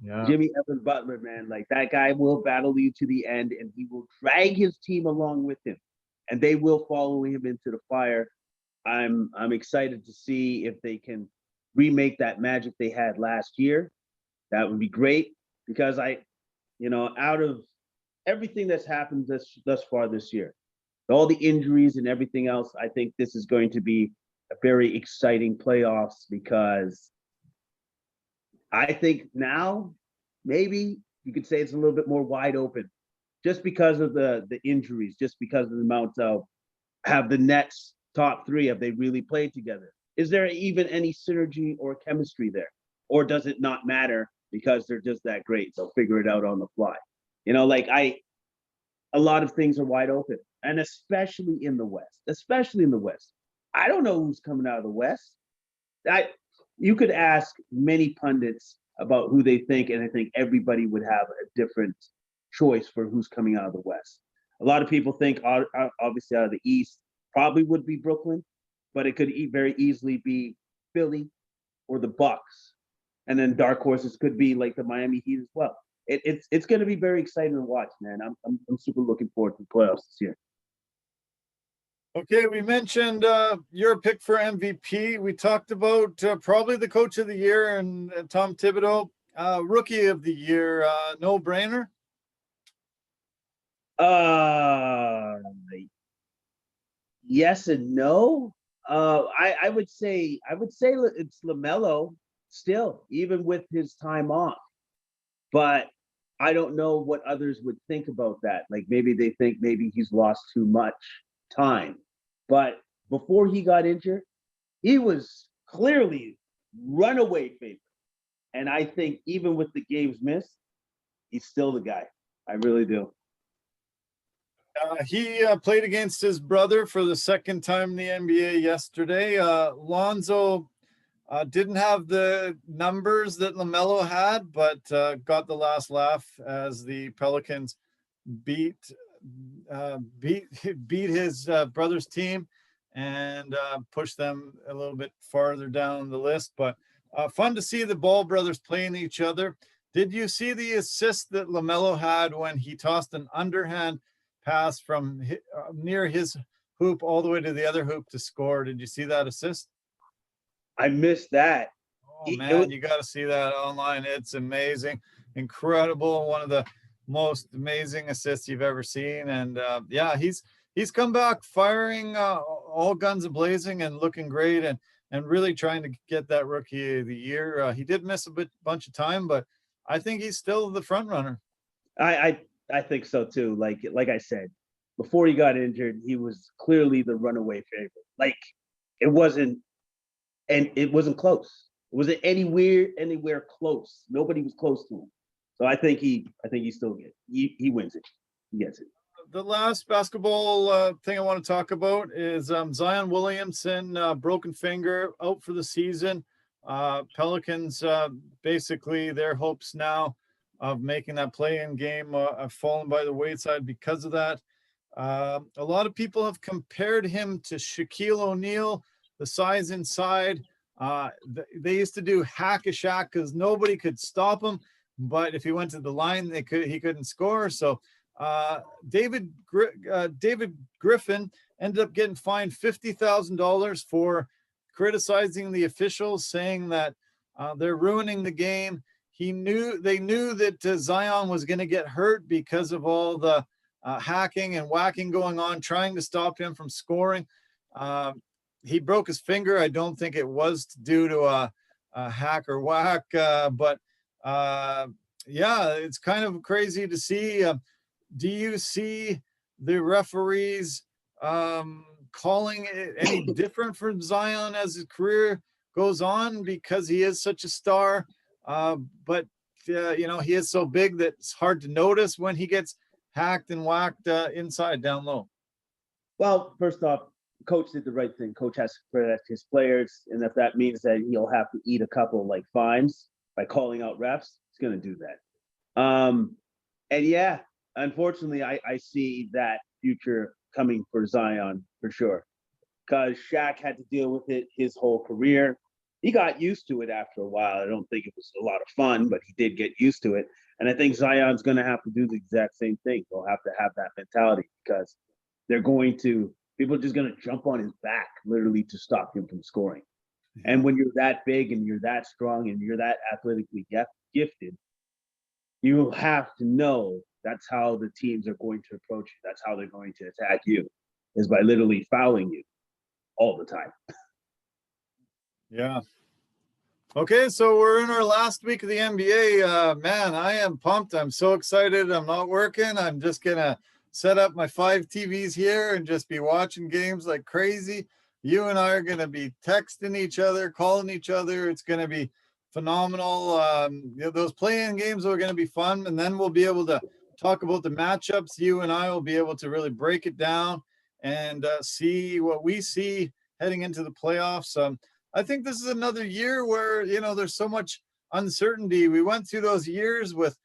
Yeah. Jimmy Evans Butler, man, like that guy will battle you to the end, and he will drag his team along with him, and they will follow him into the fire. I'm excited to see if they can remake that magic they had last year. That would be great because out of everything that's happened thus far this year, all the injuries and everything else, I think this is going to be a very exciting playoffs because I think now maybe you could say it's a little bit more wide open just because of the injuries, just because of the amount of have the Nets top 3, have they really played together? Is there even any synergy or chemistry there? Or does it not matter because they're just that great? They'll figure it out on the fly. A lot of things are wide open, and especially in the West. I don't know who's coming out of the West. You could ask many pundits about who they think, and I think everybody would have a different choice for who's coming out of the West. A lot of people think, obviously, out of the East, probably would be Brooklyn, but it could very easily be Philly or the Bucks. And then dark horses could be like the Miami Heat as well. It's going to be very exciting to watch, man. I'm super looking forward to the playoffs this year. Okay, we mentioned your pick for MVP. We talked about probably the coach of the year and Tom Thibodeau, rookie of the year, no brainer. Yes and no. I would say it's LaMelo still, even with his time off. But I don't know what others would think about that. Like maybe they think maybe he's lost too much time. But before he got injured, he was clearly runaway favorite. And I think even with the games missed, he's still the guy. I really do. He played against his brother for the second time in the NBA yesterday. Lonzo didn't have the numbers that LaMelo had, but got the last laugh as the Pelicans beat his brother's team and pushed them a little bit farther down the list. But fun to see the Ball brothers playing each other. Did you see the assist that LaMelo had when he tossed an underhand pass from near his hoop all the way to the other hoop to score? Did you see that assist? I missed that. Oh man, you got to see that online. It's amazing, incredible. One of the most amazing assists you've ever seen. And he's come back firing all guns a-blazing and looking great and really trying to get that rookie of the year. He did miss a bunch of time, but I think he's still the front runner. I think so too. Like I said, before he got injured, he was clearly the runaway favorite. Like it wasn't close. It wasn't anywhere close. Nobody was close to him. So I think he still gets it. He wins it. He gets it. The last basketball thing I want to talk about is Zion Williamson, broken finger, out for the season. Pelicans, basically their hopes now of making that play-in game have fallen by the wayside because of that. A lot of people have compared him to Shaquille O'Neal, the size inside. They used to do hack-a-Shaq because nobody could stop him, but if he went to the line, he couldn't score. So David Griffin ended up getting fined $50,000 for criticizing the officials, saying that they're ruining the game. They knew that Zion was going to get hurt because of all the hacking and whacking going on, trying to stop him from scoring. He broke his finger. I don't think it was due to a hack or whack, but yeah, it's kind of crazy to see. Do you see the referees calling it any different for Zion as his career goes on, because he is such a star? But you know, he is so big that it's hard to notice when he gets hacked and whacked inside down low. Well, first off, coach did the right thing. Coach has to protect his players, and if that means that he'll have to eat a couple like fines by calling out refs, he's going to do that. And yeah, unfortunately, I see that future coming for Zion for sure, because Shaq had to deal with it his whole career. He got used to it after a while. I don't think it was a lot of fun, but he did get used to it. And I think Zion's going to have to do the exact same thing. They'll have to have that mentality, because people are just going to jump on his back literally to stop him from scoring. Yeah. And when you're that big and you're that strong and you're that athletically gifted, you have to know that's how the teams are going to approach you. That's how they're going to attack you, is by literally fouling you all the time. Yeah. Okay, so we're in our last week of the NBA. Man, I am pumped. I'm so excited. I'm not working. I'm just going to set up my 5 TVs here and just be watching games like crazy. You and I are going to be texting each other, calling each other. It's going to be phenomenal. Those play-in games are going to be fun, and then we'll be able to talk about the matchups. You and I will be able to really break it down and see what we see heading into the playoffs. I think this is another year where, you know, there's so much uncertainty. We went through those years with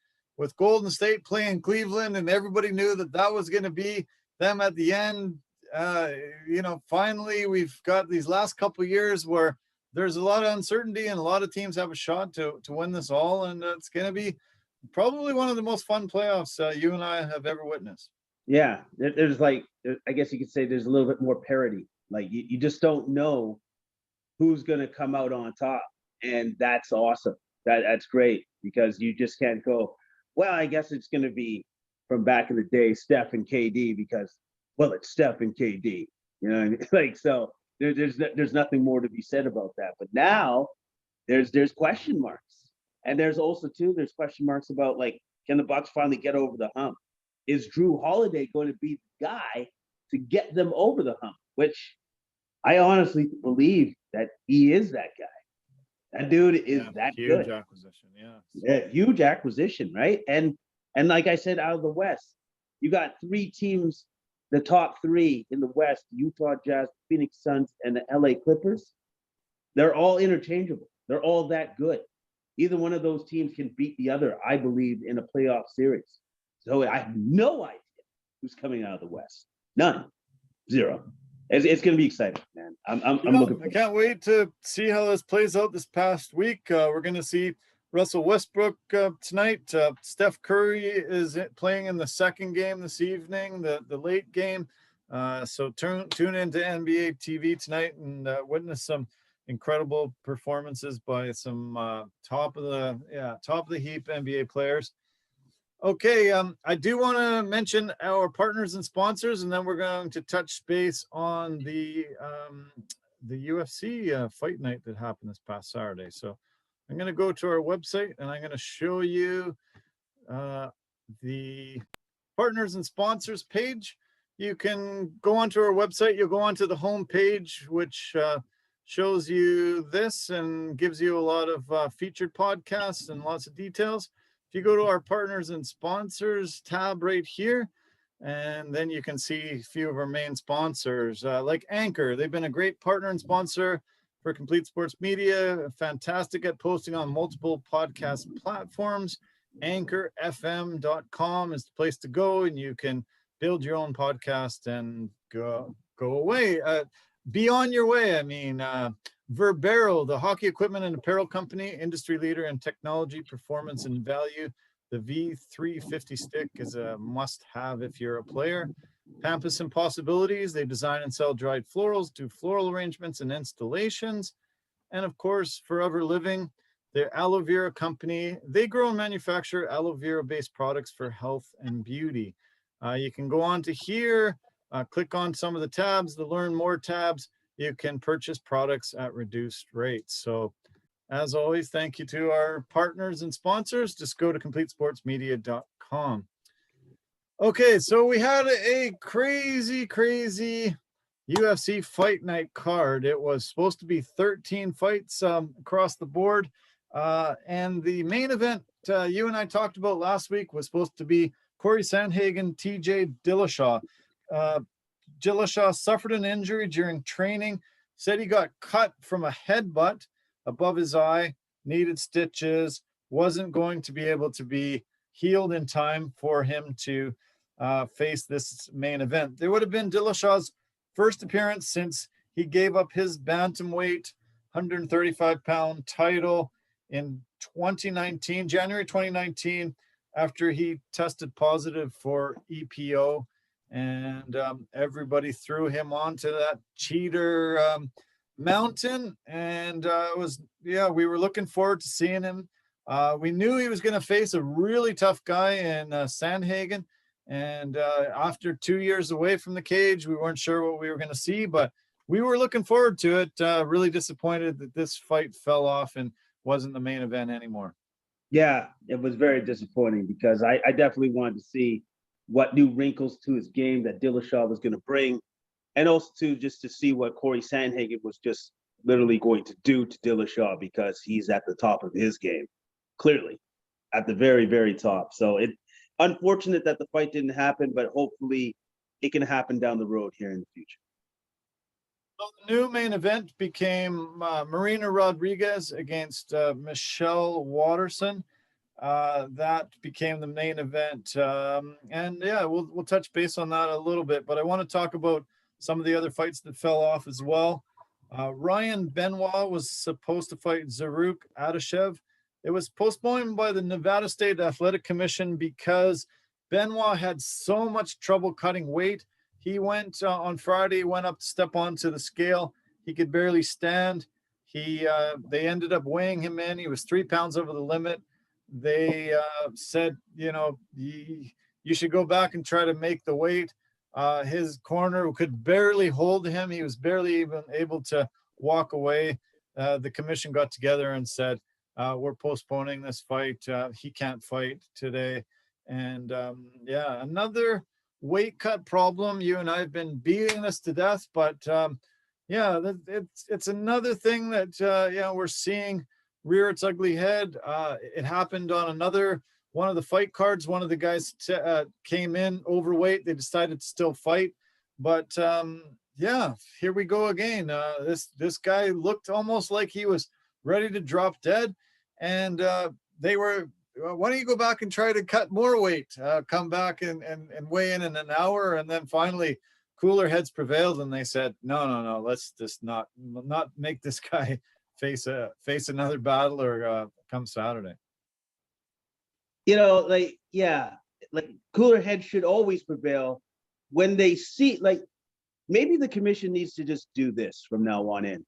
Golden State playing Cleveland, and everybody knew that was going to be them at the end. You know, finally, we've got these last couple of years where there's a lot of uncertainty and a lot of teams have a shot to win this all. And it's going to be probably one of the most fun playoffs you and I have ever witnessed. Yeah, there's I guess you could say there's a little bit more parity. Like you just don't know who's going to come out on top. And that's awesome. That's great, because you just can't go, well, I guess it's going to be from back in the day, Steph and KD, because, well, it's Steph and KD, you know, like, so there's nothing more to be said about that. But now there's question marks. And there's also there's question marks about, like, can the Bucks finally get over the hump? Is Drew Holiday going to be the guy to get them over the hump? Which I honestly believe that he is that guy. That dude is that huge good. Huge acquisition, yeah, huge acquisition, right? And like I said, out of the West, you got 3 teams, the top 3 in the West: Utah Jazz, Phoenix Suns, and the LA Clippers. They're all interchangeable. They're all that good. Either one of those teams can beat the other, I believe, in a playoff series. So I have no idea who's coming out of the West. None. Zero. It's going to be exciting, man. I'm looking forward. I can't wait to see how this plays out this past week. We're going to see Russell Westbrook tonight. Steph Curry is playing in the second game this evening, the late game. So tune into NBA TV tonight and witness some incredible performances by some top of the heap NBA players. Okay, I do want to mention our partners and sponsors, and then we're going to touch base on the UFC fight night that happened this past Saturday. So I'm going to go to our website, and I'm going to show you the partners and sponsors page. You can go onto our website. You'll go onto the home page, which shows you this and gives you a lot of featured podcasts and lots of details. If you go to our partners and sponsors tab right here, and then you can see a few of our main sponsors, like Anchor. They've been a great partner and sponsor for Complete Sports Media, fantastic at posting on multiple podcast platforms. AnchorFM.com is the place to go, and you can build your own podcast and go away. Be on your way. I mean, Verbero, the hockey equipment and apparel company, industry leader in technology, performance, and value. The V350 stick is a must-have if you're a player. Pampas Impossibilities, they design and sell dried florals, do floral arrangements and installations. And of course, Forever Living, their aloe vera company. They grow and manufacture aloe vera-based products for health and beauty. You can go on to here, click on some of the tabs, the Learn More tabs. You can purchase products at reduced rates. So as always, thank you to our partners and sponsors. Just go to CompleteSportsMedia.com. Okay, so we had a crazy UFC fight night card. It was supposed to be 13 fights across the board. And the main event you and I talked about last week was supposed to be Corey Sandhagen, TJ Dillashaw. Dillashaw suffered an injury during training, said he got cut from a headbutt above his eye, needed stitches, wasn't going to be able to be healed in time for him to face this main event. There would have been Dillashaw's first appearance since he gave up his bantamweight 135-pound title in 2019, January 2019, after he tested positive for EPO, and everybody threw him onto that cheater mountain. And we were looking forward to seeing him. We knew he was going to face a really tough guy in Sandhagen. And after 2 years away from the cage, we weren't sure what we were going to see, but we were looking forward to it. Really disappointed that this fight fell off and wasn't the main event anymore. Yeah, it was very disappointing because I definitely wanted to see what new wrinkles to his game that Dillashaw was going to bring, and also just to see what Corey Sandhagen was just literally going to do to Dillashaw, because he's at the top of his game, clearly at the very, very top. So it's unfortunate that the fight didn't happen, but hopefully it can happen down the road here in the future. So the new main event became Marina Rodriguez against Michelle Watterson. That became the main event. And yeah, we'll touch base on that a little bit, but I want to talk about some of the other fights that fell off as well. Ryan Benoit was supposed to fight Zaruk Adashev. It was postponed by the Nevada State Athletic Commission because Benoit had so much trouble cutting weight. He went on Friday, went up to step onto the scale. He could barely stand. They ended up weighing him in. He was 3 pounds over the limit. They said, you should go back and try to make the weight. His corner could barely hold him. He was barely even able to walk away. The commission got together and said, we're postponing this fight. He can't fight today. And another weight cut problem. You and I have been beating this to death, but it's another thing that we're seeing rear its ugly head. It happened on another one of the fight cards. One of the guys came in overweight. They decided to still fight, but here we go again. This guy looked almost like he was ready to drop dead, and they were, why don't you go back and try to cut more weight, come back and weigh in an hour. And then finally cooler heads prevailed, and they said, no, let's just not make this guy face another battle or come Saturday. Cooler heads should always prevail when they see, maybe the commission needs to just do this from now on in.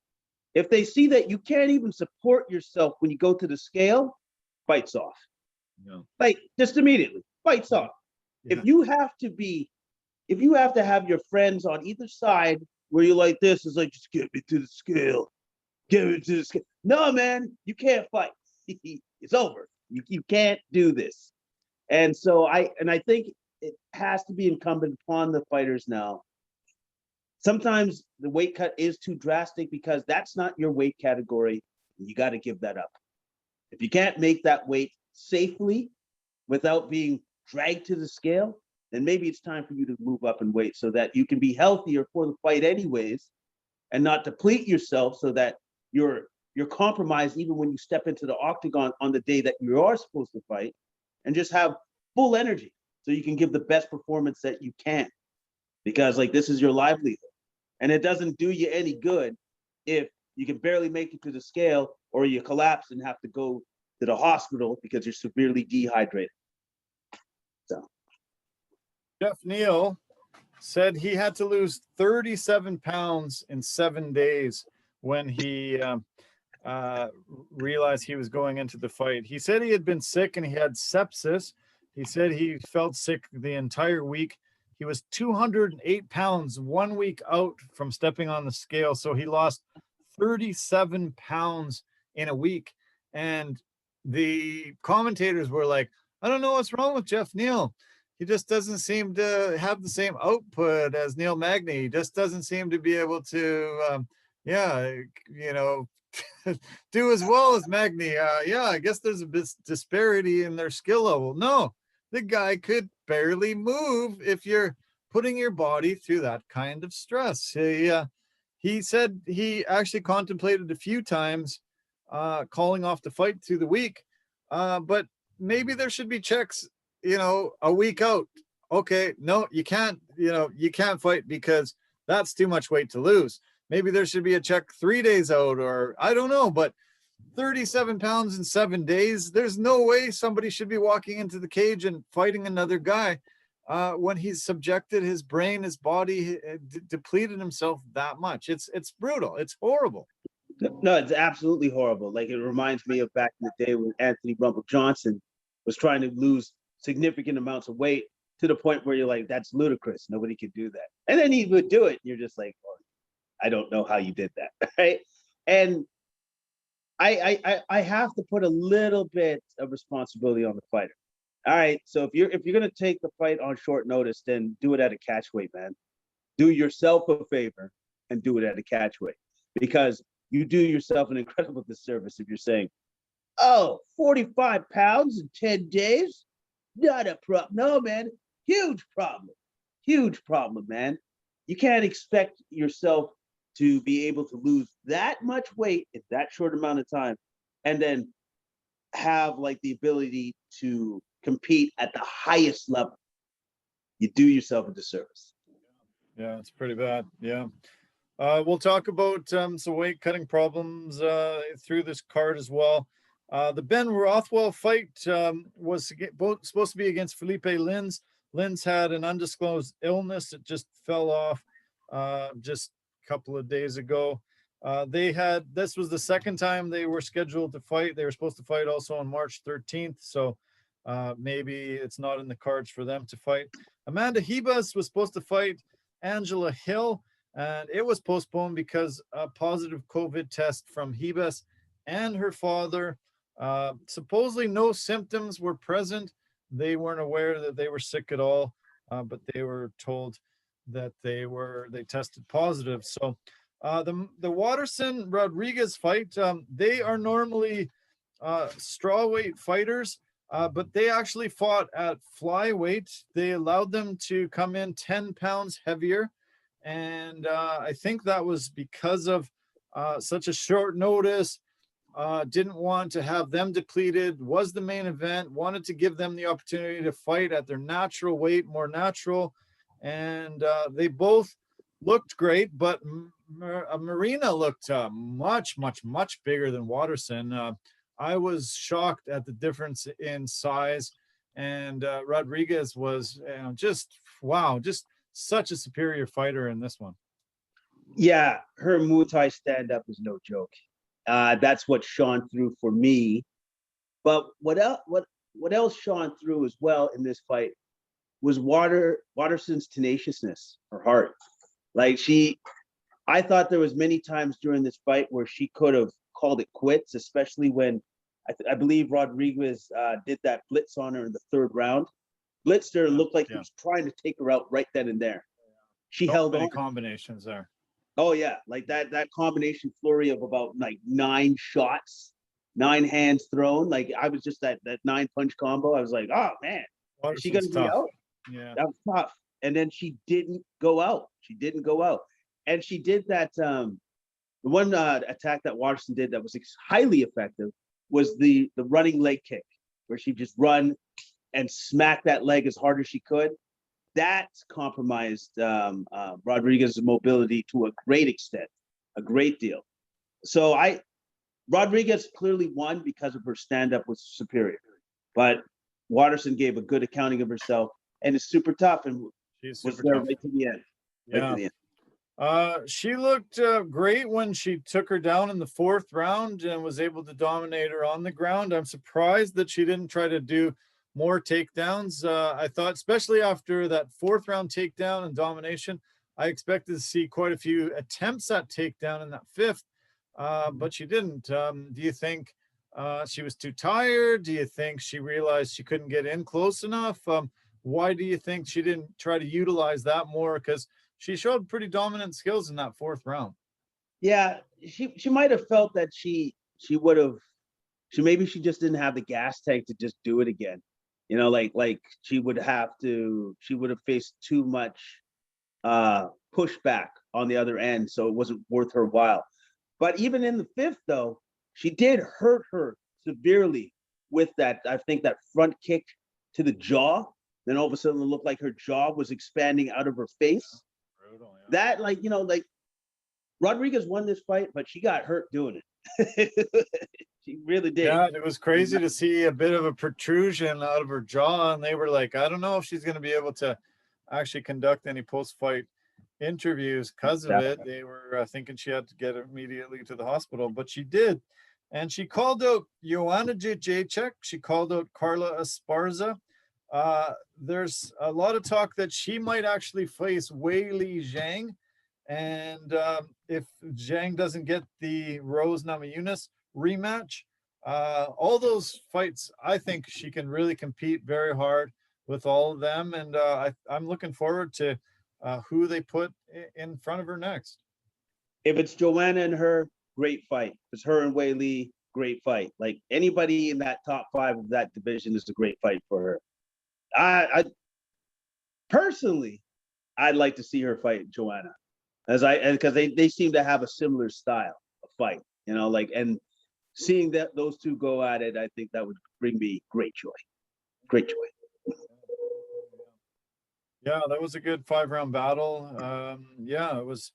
If they see that you can't even support yourself when you go to the scale, fights off. Yeah. Just immediately, fights off. Yeah. If you have to have your friends on either side where you're like this, is like, just get me to the scale. Get me to the scale. No, man, you can't fight. It's over. You can't do this. And so I think it has to be incumbent upon the fighters now. Sometimes the weight cut is too drastic because that's not your weight category. You got to give that up. If you can't make that weight safely without being dragged to the scale, then maybe it's time for you to move up in weight so that you can be healthier for the fight anyways, and not deplete yourself so that you're compromised even when you step into the octagon on the day that you are supposed to fight, and just have full energy so you can give the best performance that you can, because this is your livelihood. And it doesn't do you any good if you can barely make it to the scale, or you collapse and have to go to the hospital because you're severely dehydrated. So, Jeff Neal said he had to lose 37 pounds in 7 days when he realized he was going into the fight. He said he had been sick and he had sepsis. He said he felt sick the entire week. He was 208 pounds 1 week out from stepping on the scale. So he lost 37 pounds in a week. And the commentators were like, I don't know what's wrong with Jeff Neal. He just doesn't seem to have the same output as Neil Magny. He just doesn't seem to be able to, do as well as Magny. I guess there's a bit disparity in their skill level. No, the guy could barely move if you're putting your body through that kind of stress. He said he actually contemplated a few times calling off the fight through the week, but maybe there should be checks, a week out. Okay, no, you can't fight because that's too much weight to lose. Maybe there should be a check 3 days out, or I don't know, but 37 pounds in 7 days, there's no way somebody should be walking into the cage and fighting another guy when he's subjected his brain, his body, depleted himself that much. It's brutal. It's horrible. No, it's absolutely horrible. Like, it reminds me of back in the day when Anthony Rumble Johnson was trying to lose significant amounts of weight to the point where you're like, that's ludicrous. Nobody could do that. And then he would do it. And you're just like, well, I don't know how you did that. Right. And I have to put a little bit of responsibility on the fighter. All right. So if you're going to take the fight on short notice, then do it at a catch weight, man. Do yourself a favor and do it at a catch weight, because you do yourself an incredible disservice if you're saying, oh, 45 pounds in 10 days? Not a problem. No, man. Huge problem. Huge problem, man. You can't expect yourself to be able to lose that much weight in that short amount of time and then have like the ability to compete at the highest level. You do yourself a disservice. Yeah, it's pretty bad. Yeah. We'll talk about some weight cutting problems through this card as well. The Ben Rothwell fight was supposed to be against Felipe Lins. Lins had an undisclosed illness that just fell off just a couple of days ago. This was the second time they were scheduled to fight. They were supposed to fight also on March 13th. So maybe it's not in the cards for them to fight. Amanda Ribas was supposed to fight Angela Hill, and it was postponed because a positive COVID test from Ribas and her father. Supposedly no symptoms were present. They weren't aware that they were sick at all, but they were told that they tested positive. So the Watterson Rodriguez fight, they are normally strawweight fighters, but they actually fought at flyweight. They allowed them to come in 10 pounds heavier. And I think that was because of such a short notice. Didn't want to have them depleted, was the main event, wanted to give them the opportunity to fight at their natural weight, more natural. And they both looked great, but Marina looked much, much, much bigger than Watterson. I was shocked at the difference in size. And Rodriguez was just such a superior fighter in this one. Yeah, her Muay Thai stand-up is no joke. That's what shone through for me. But what else shone through as well in this fight was Watterson's tenaciousness, her heart. Like, I thought there was many times during this fight where she could have called it quits, especially when I believe Rodriguez did that blitz on her in the third round. Blitzed her, looked like he was trying to take her out right then and there. She held on. Combinations there. Oh yeah, like that combination flurry of about like 9 shots, 9 hands thrown. Like, I was just that 9-punch combo. I was like, oh man, is she gonna be out? Yeah, that was tough. And then she didn't go out. And she did that. The one attack that Watterson did that was highly effective was the running leg kick, where she just run and smack that leg as hard as she could. That compromised Rodriguez's mobility to a great extent, a great deal. So Rodriguez clearly won because of her stand-up was superior, but Watterson gave a good accounting of herself, and it's super tough. And She's was super there tough. right to the end. Right Yeah. to the end. She looked great when she took her down in the 4th round and was able to dominate her on the ground. I'm surprised that she didn't try to do more takedowns. I thought, especially after that 4th round takedown and domination, I expected to see quite a few attempts at takedown in that 5th, but she didn't. Do you think she was too tired? Do you think she realized she couldn't get in close enough? Why do you think she didn't try to utilize that more? Because she showed pretty dominant skills in that 4th round. Yeah, she might have felt that she would have maybe she just didn't have the gas tank to just do it again. You know, like she would have faced too much pushback on the other end, so it wasn't worth her while. But even in the 5th, though, she did hurt her severely with that, I think, that front kick to the jaw. Then all of a sudden it looked like her jaw was expanding out of her face. Brutal, yeah. That, like Rodriguez won this fight, but she got hurt doing it. She really did. Yeah, it was crazy to see a bit of a protrusion out of her jaw, and they were like, I don't know if she's going to be able to actually conduct any post-fight interviews because of it. They were thinking she had to get immediately to the hospital, but she did. And she called out Joanna Jacek. She called out Carla Esparza. There's a lot of talk that she might actually face Weili Zhang. And if Zhang doesn't get the Rose Namajunas rematch, all those fights, I think she can really compete very hard with all of them. And I'm looking forward to who they put in front of her next. If it's Joanna and her, great fight. If it's her and Weili, great fight. Like anybody in that top 5 of that division is a great fight for her. I personally, I'd like to see her fight Joanna, because they seem to have a similar style of fight, you know, like, and seeing that those two go at it, I think that would bring me great joy. Great joy. Yeah, that was a good 5-round battle. Yeah, it was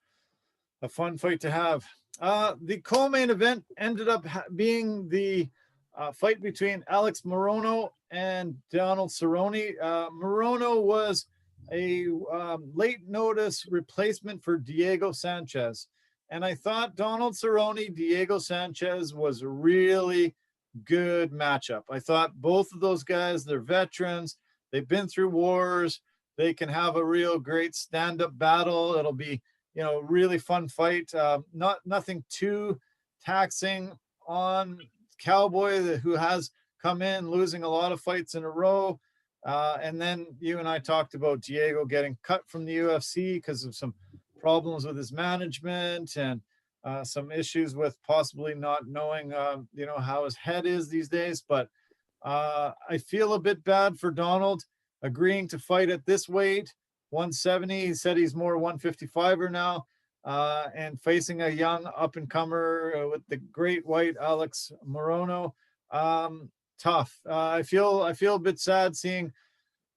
a fun fight to have. The co-main event ended up being the fight between Alex Morono and Donald Cerrone. Morono was a late notice replacement for Diego Sanchez. And I thought Donald Cerrone, Diego Sanchez was a really good matchup. I thought both of those guys, they're veterans. They've been through wars. They can have a real great stand-up battle. It'll be, you know, really fun fight. Nothing too taxing on Cowboy, who has come in losing a lot of fights in a row. And then you and I talked about Diego getting cut from the UFC because of some problems with his management and some issues with possibly not knowing, you know, how his head is these days. But I feel a bit bad for Donald agreeing to fight at this weight, 170. He said he's more 155er now, and facing a young up-and-comer with the great white Alex Morono. Tough. I feel a bit sad seeing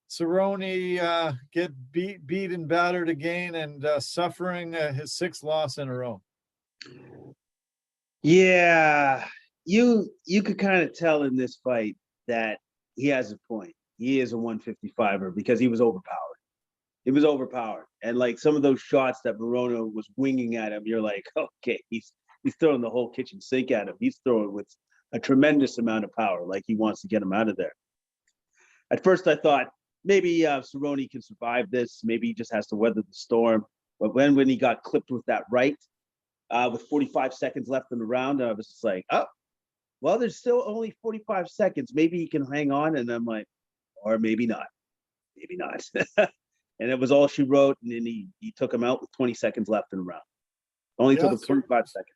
Cerrone get beat and battered again, and suffering his 6th loss in a row. Yeah, you could kind of tell in this fight that he has a point. He is a 155er because he was overpowered. He was overpowered, and like some of those shots that Morono was winging at him, you're like, okay, he's throwing the whole kitchen sink at him. He's throwing with a tremendous amount of power, like he wants to get him out of there. At first, I thought maybe Cerrone can survive this. Maybe he just has to weather the storm. But when he got clipped with that right, with 45 seconds left in the round, I was just like, oh, well, there's still only 45 seconds. Maybe he can hang on. And I'm like, or maybe not. Maybe not. And it was all she wrote. And then he took him out with 20 seconds left in the round. Only took him 25 seconds.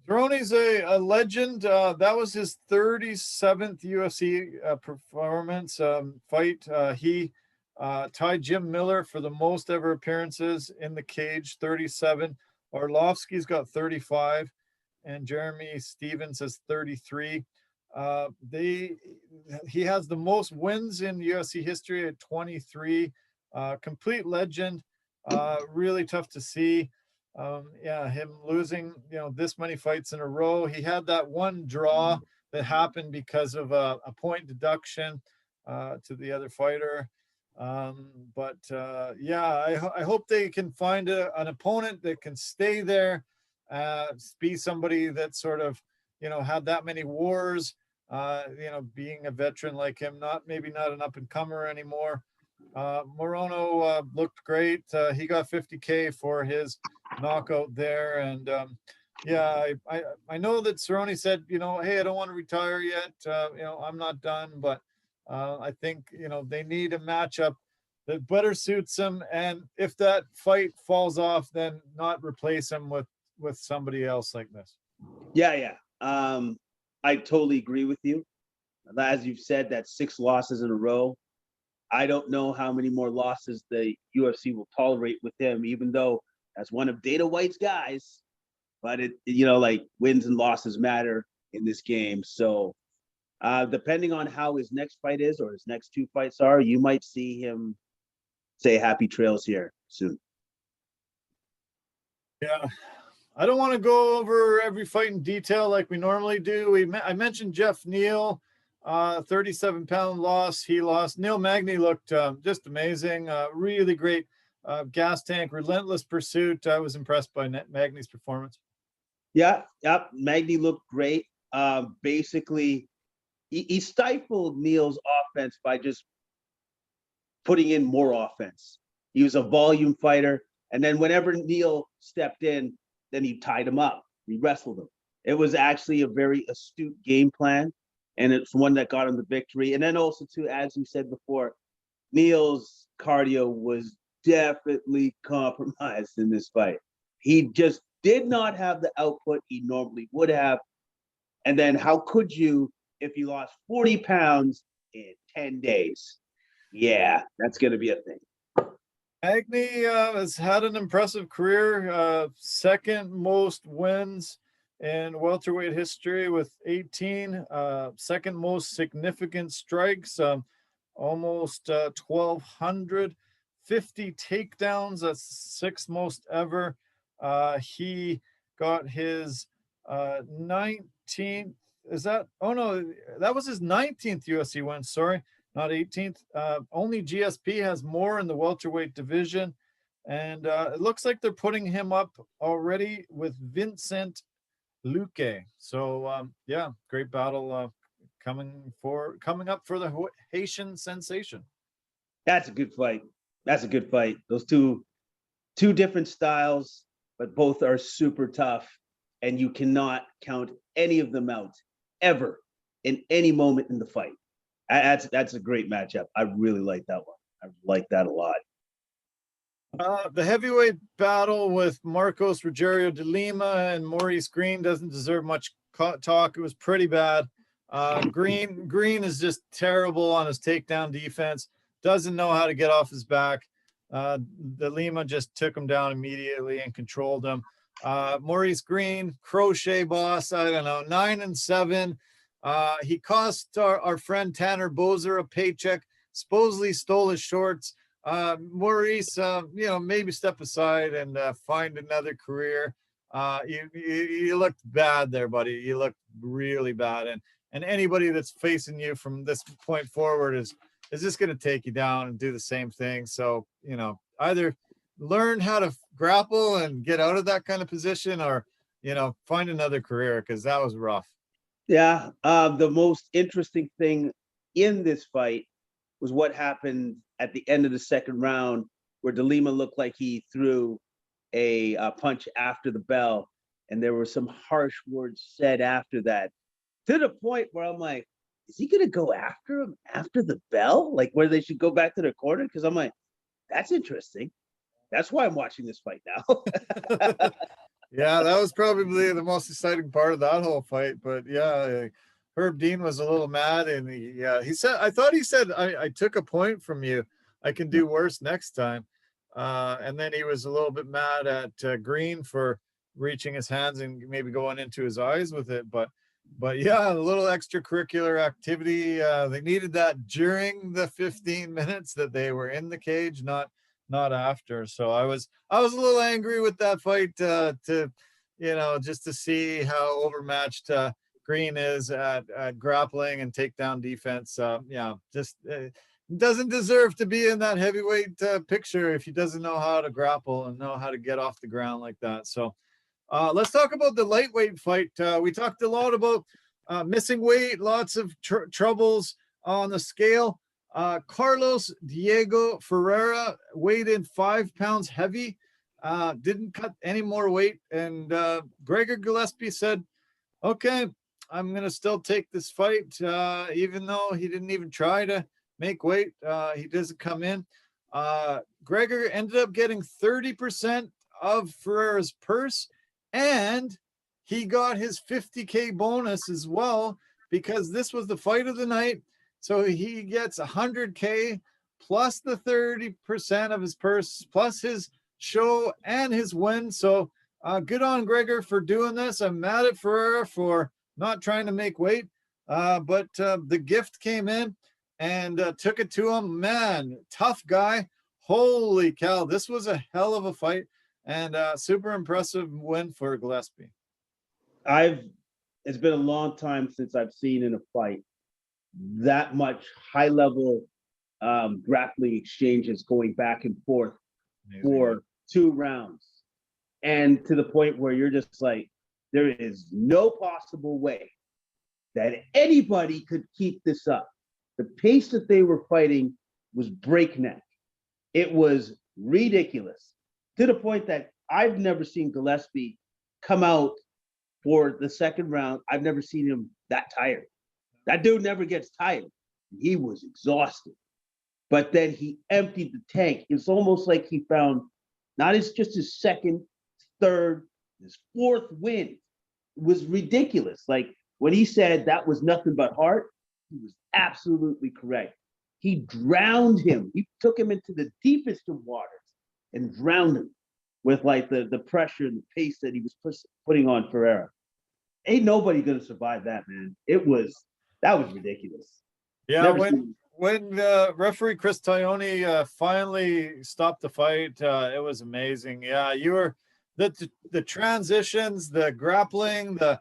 Cerrone's a legend. That was his 37th UFC performance fight. He tied Jim Miller for the most ever appearances in the cage, 37. Arlovsky's got 35, and Jeremy Stevens has 33. He has the most wins in UFC history at 23. Complete legend. Really tough to see. Yeah, him losing, you know, this many fights in a row. He had that one draw that happened because of a point deduction to the other fighter. I hope they can find an opponent that can stay there, be somebody that sort of, had that many wars, being a veteran like him, maybe not an up and comer anymore. Morono looked great. He got 50K for his knockout there. And I know that Cerrone said, hey, I don't want to retire yet. I'm not done, but I think, they need a matchup that better suits him. And if that fight falls off, then not replace him with somebody else like this. Yeah. I totally agree with you. As you've said, that's 6 losses in a row. I don't know how many more losses the UFC will tolerate with him, even though that's one of Dana White's guys. But wins and losses matter in this game. So depending on how his next fight is or his next 2 fights are, you might see him say happy trails here soon. Yeah. I don't want to go over every fight in detail like we normally do. I mentioned Jeff Neal, 37-pound loss. He lost. Neil Magny looked just amazing. Really great gas tank, relentless pursuit. I was impressed by Magny's performance. Yeah. Magny looked great. Basically, he stifled Neal's offense by just putting in more offense. He was a volume fighter. And then whenever Neal stepped in, then he tied him up. He wrestled him. It was actually a very astute game plan, and it's one that got him the victory. And then also, too, as you said before, Neal's cardio was definitely compromised in this fight. He just did not have the output he normally would have. And then how could you if you lost 40 pounds in 10 days? Yeah, that's going to be a thing. Magny has had an impressive career, second most wins in welterweight history with 18, second most significant strikes, almost 1,200, 50 takedowns, that's 6th most ever. He got his 19th, that was his 19th UFC win, sorry. Not 18th. Only GSP has more in the welterweight division. And it looks like they're putting him up already with Vincent Luque. So, great battle coming up for the Haitian sensation. That's a good fight. Those two different styles, but both are super tough. And you cannot count any of them out ever in any moment in the fight. That's a great matchup. I really like that one. I like that a lot. The heavyweight battle with Marcos Rogerio de Lima and Maurice Green doesn't deserve much talk. It was pretty bad. Green is just terrible on his takedown defense. Doesn't know how to get off his back. De Lima just took him down immediately and controlled him. Maurice Green, crochet boss, I don't know, 9-7. He cost our friend Tanner Bozer a paycheck, supposedly stole his shorts. Maurice, maybe step aside and find another career. You looked bad there, buddy. You looked really bad. And anybody that's facing you from this point forward is just going to take you down and do the same thing. So, either learn how to grapple and get out of that kind of position or, find another career, because that was rough. Yeah. The most interesting thing in this fight was what happened at the end of the second round, where De Lima looked like he threw a punch after the bell. And there were some harsh words said after that, to the point where I'm like, is he going to go after him after the bell? Like where they should go back to their corner? Because I'm like, that's interesting. That's why I'm watching this fight now. Yeah, that was probably the most exciting part of that whole fight. But yeah, Herb Dean was a little mad, and he said, I took a point from you. I can do worse next time. And then he was a little bit mad at Green for reaching his hands and maybe going into his eyes with it. But yeah, a little extracurricular activity. They needed that during the 15 minutes that they were in the cage, not after. So I was a little angry with that fight, just to see how overmatched Green is at grappling and takedown defense. doesn't deserve to be in that heavyweight picture if he doesn't know how to grapple and know how to get off the ground like that. So let's talk about the lightweight fight. We talked a lot about missing weight, lots of troubles on the scale. Carlos Diego Ferreira weighed in 5 pounds heavy, didn't cut any more weight. And Gregor Gillespie said, okay, I'm going to still take this fight, even though he didn't even try to make weight. He doesn't come in. Gregor ended up getting 30% of Ferreira's purse, and he got his 50K bonus as well, because this was the fight of the night. So he gets 100K plus the 30% of his purse, plus his show and his win. So good on Gregor for doing this. I'm mad at Ferreira for not trying to make weight, but the gift came in and took it to him. Man, tough guy. Holy cow, this was a hell of a fight, and super impressive win for Gillespie. It's been a long time since I've seen in a fight that much high level grappling exchanges going back and forth for 2 rounds, and to the point where you're just like, there is no possible way that anybody could keep this up. The pace that they were fighting was breakneck. It was ridiculous, to the point that I've never seen Gillespie come out for the second round. I've never seen him that tired. That dude never gets tired. He was exhausted. But then he emptied the tank. It's almost like he found not just his second, third, his 4th win. It was ridiculous. Like when he said that was nothing but heart, he was absolutely correct. He drowned him. He took him into the deepest of waters and drowned him with like the pressure and the pace that he was putting on Ferreira. Ain't nobody gonna survive that, man. That was ridiculous. Yeah, when referee Chris Tognoni finally stopped the fight, it was amazing. Yeah, you were the transitions, the grappling, the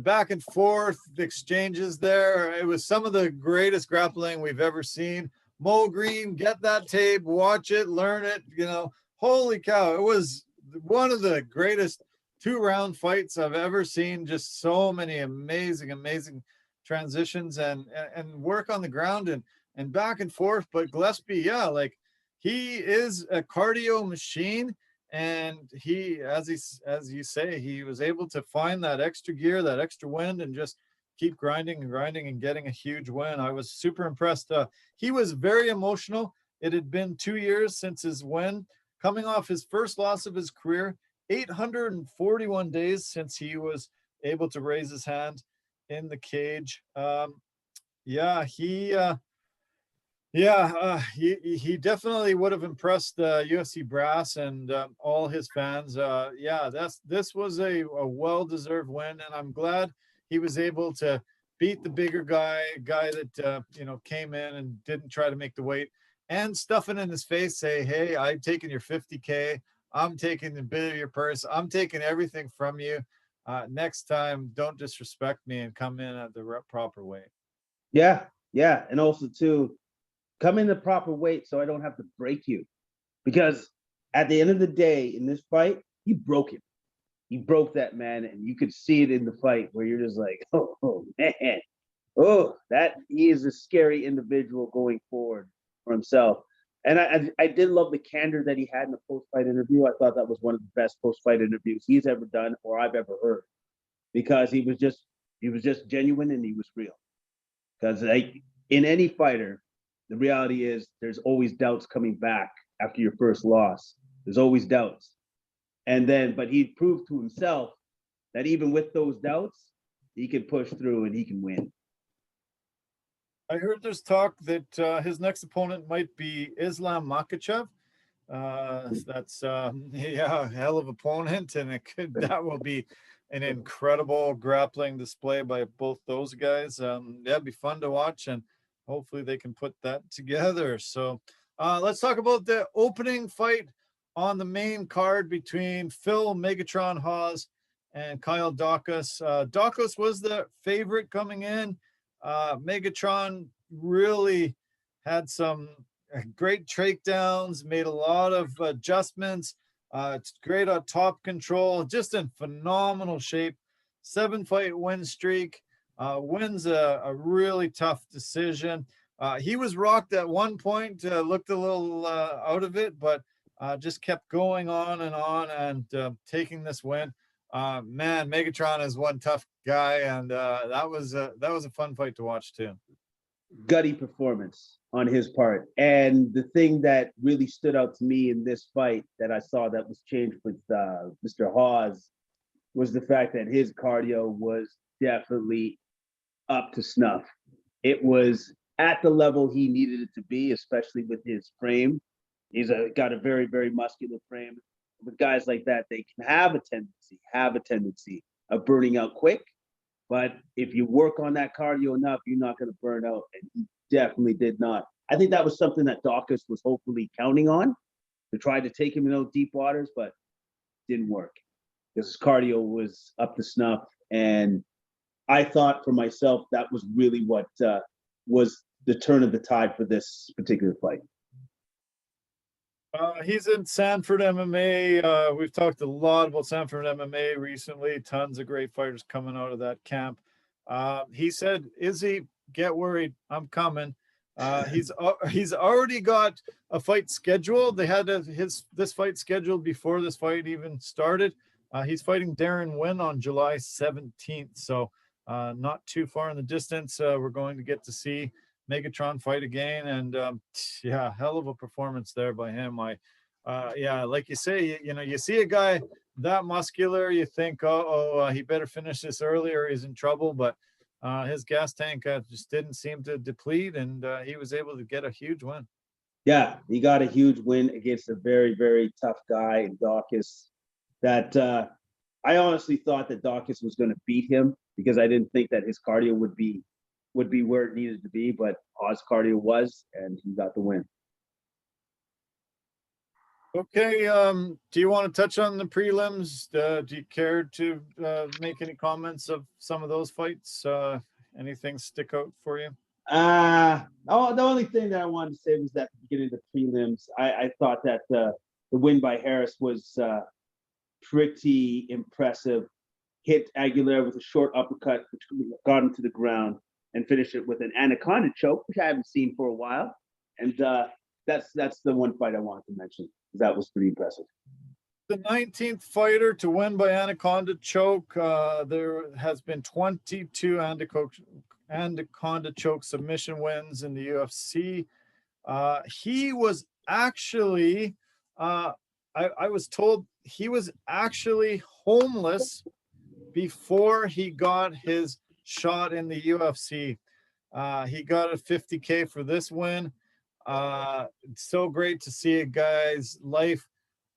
back and forth, the exchanges there. It was some of the greatest grappling we've ever seen. Mo Green, get that tape, watch it, learn it. Holy cow! It was one of the greatest 2-round fights I've ever seen. Just so many amazing transitions and work on the ground and back and forth. But Gillespie, yeah, like he is a cardio machine, and he, as you say, he was able to find that extra gear, that extra wind, and just keep grinding and getting a huge win. I was super impressed. He was very emotional. It had been 2 years since his win, coming off his first loss of his career, 841 days since he was able to raise his hand in the cage. He definitely would have impressed the UFC brass and all his fans. This was a well-deserved win, and I'm glad he was able to beat the bigger guy that came in and didn't try to make the weight, and stuff it in his face, say, hey, I'm taking your 50K, I'm taking a bit of your purse, I'm taking everything from you. Next time, don't disrespect me and come in at the proper weight. Yeah. And also, too, come in the proper weight so I don't have to break you. Because at the end of the day, in this fight, he broke him. He broke that man, and you could see it in the fight where you're just like, oh man. Oh, that he is a scary individual going forward for himself. And I did love the candor that he had in the post-fight interview. I thought that was one of the best post-fight interviews he's ever done or I've ever heard, because he was just genuine and he was real. Because in any fighter, the reality is there's always doubts coming back after your first loss. There's always doubts. But he proved to himself that even with those doubts, he can push through and he can win. I heard there's talk that his next opponent might be Islam Makhachev. That's a hell of opponent, and that will be an incredible grappling display by both those guys. It'd be fun to watch, and hopefully they can put that together. So let's talk about the opening fight on the main card between Phil Megatron Hawes and Kyle Daukaus. Daukaus was the favorite coming in. Megatron really had some great takedowns, made a lot of adjustments. It's great on top control, just in phenomenal shape. 7-fight win streak, wins a really tough decision. He was rocked at one point, looked a little out of it, but just kept going on and taking this win. Man, Megatron is one tough guy, and that was a fun fight to watch too. Gutty performance on his part. And the thing that really stood out to me in this fight that I saw that was changed with Mr. Hawes was the fact that his cardio was definitely up to snuff. It was at the level he needed it to be, especially with his frame. He's got a very, very muscular frame. With guys like that, they can have a tendency of burning out quick. But if you work on that cardio enough, you're not going to burn out. And he definitely did not. I think that was something that Dawkins was hopefully counting on to try to take him in those deep waters, but didn't work because his cardio was up to snuff. And I thought for myself, that was really what was the turn of the tide for this particular fight. He's in Sanford MMA. We've talked a lot about Sanford MMA recently. Tons of great fighters coming out of that camp. He said, "Izzy, get worried. I'm coming." He's already got a fight scheduled. They had this fight scheduled before this fight even started. He's fighting Darren Wynn on July 17th. So not too far in the distance. We're going to get to see Megatron fight again, and yeah, hell of a performance there by him. Yeah, like you say, you see a guy that muscular, you think, he better finish this early or he's in trouble. But his gas tank just didn't seem to deplete, and he was able to get a huge win. Yeah, he got a huge win against a very, very tough guy in Dawkins. That I honestly thought that Dawkins was going to beat him because I didn't think that his cardio would be where it needed to be, but Oz cardio was, and he got the win. Okay, do you want to touch on the prelims? Do you care to make any comments of some of those fights? Anything stick out for you? The only thing that I wanted to say was that at the beginning of the prelims, I thought that the win by Harris was pretty impressive. Hit Aguilera with a short uppercut, which got him to the ground, and finish it with an anaconda choke, which I haven't seen for a while. And that's the one fight I wanted to mention. That was pretty impressive. The 19th fighter to win by anaconda choke. There has been 22 anaconda choke submission wins in the UFC. He was actually, I was told he was actually homeless before he got his shot in the UFC. He got a $50K for this win. It's so great to see a guy's life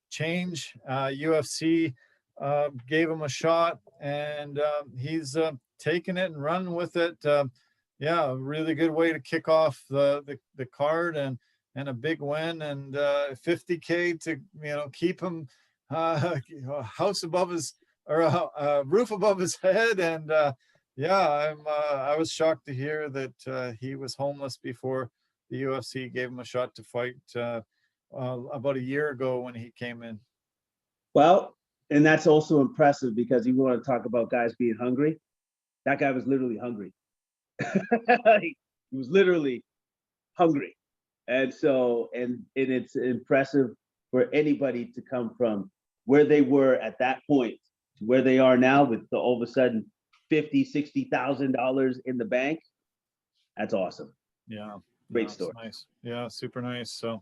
change. UFC gave him a shot, and he's taking it and running with it. Yeah, a really good way to kick off the card, and a big win, and $50K to keep him a house above his, or a roof above his head. And yeah, I was shocked to hear that he was homeless before the UFC gave him a shot to fight about a year ago when he came in. Well, and that's also impressive because you want to talk about guys being hungry. That guy was literally hungry. He was literally hungry. And so, and it's impressive for anybody to come from where they were at that point to where they are now with all of a sudden $50,000-$60,000 in the bank. That's awesome. Yeah. Great story. Nice. Yeah, super nice. So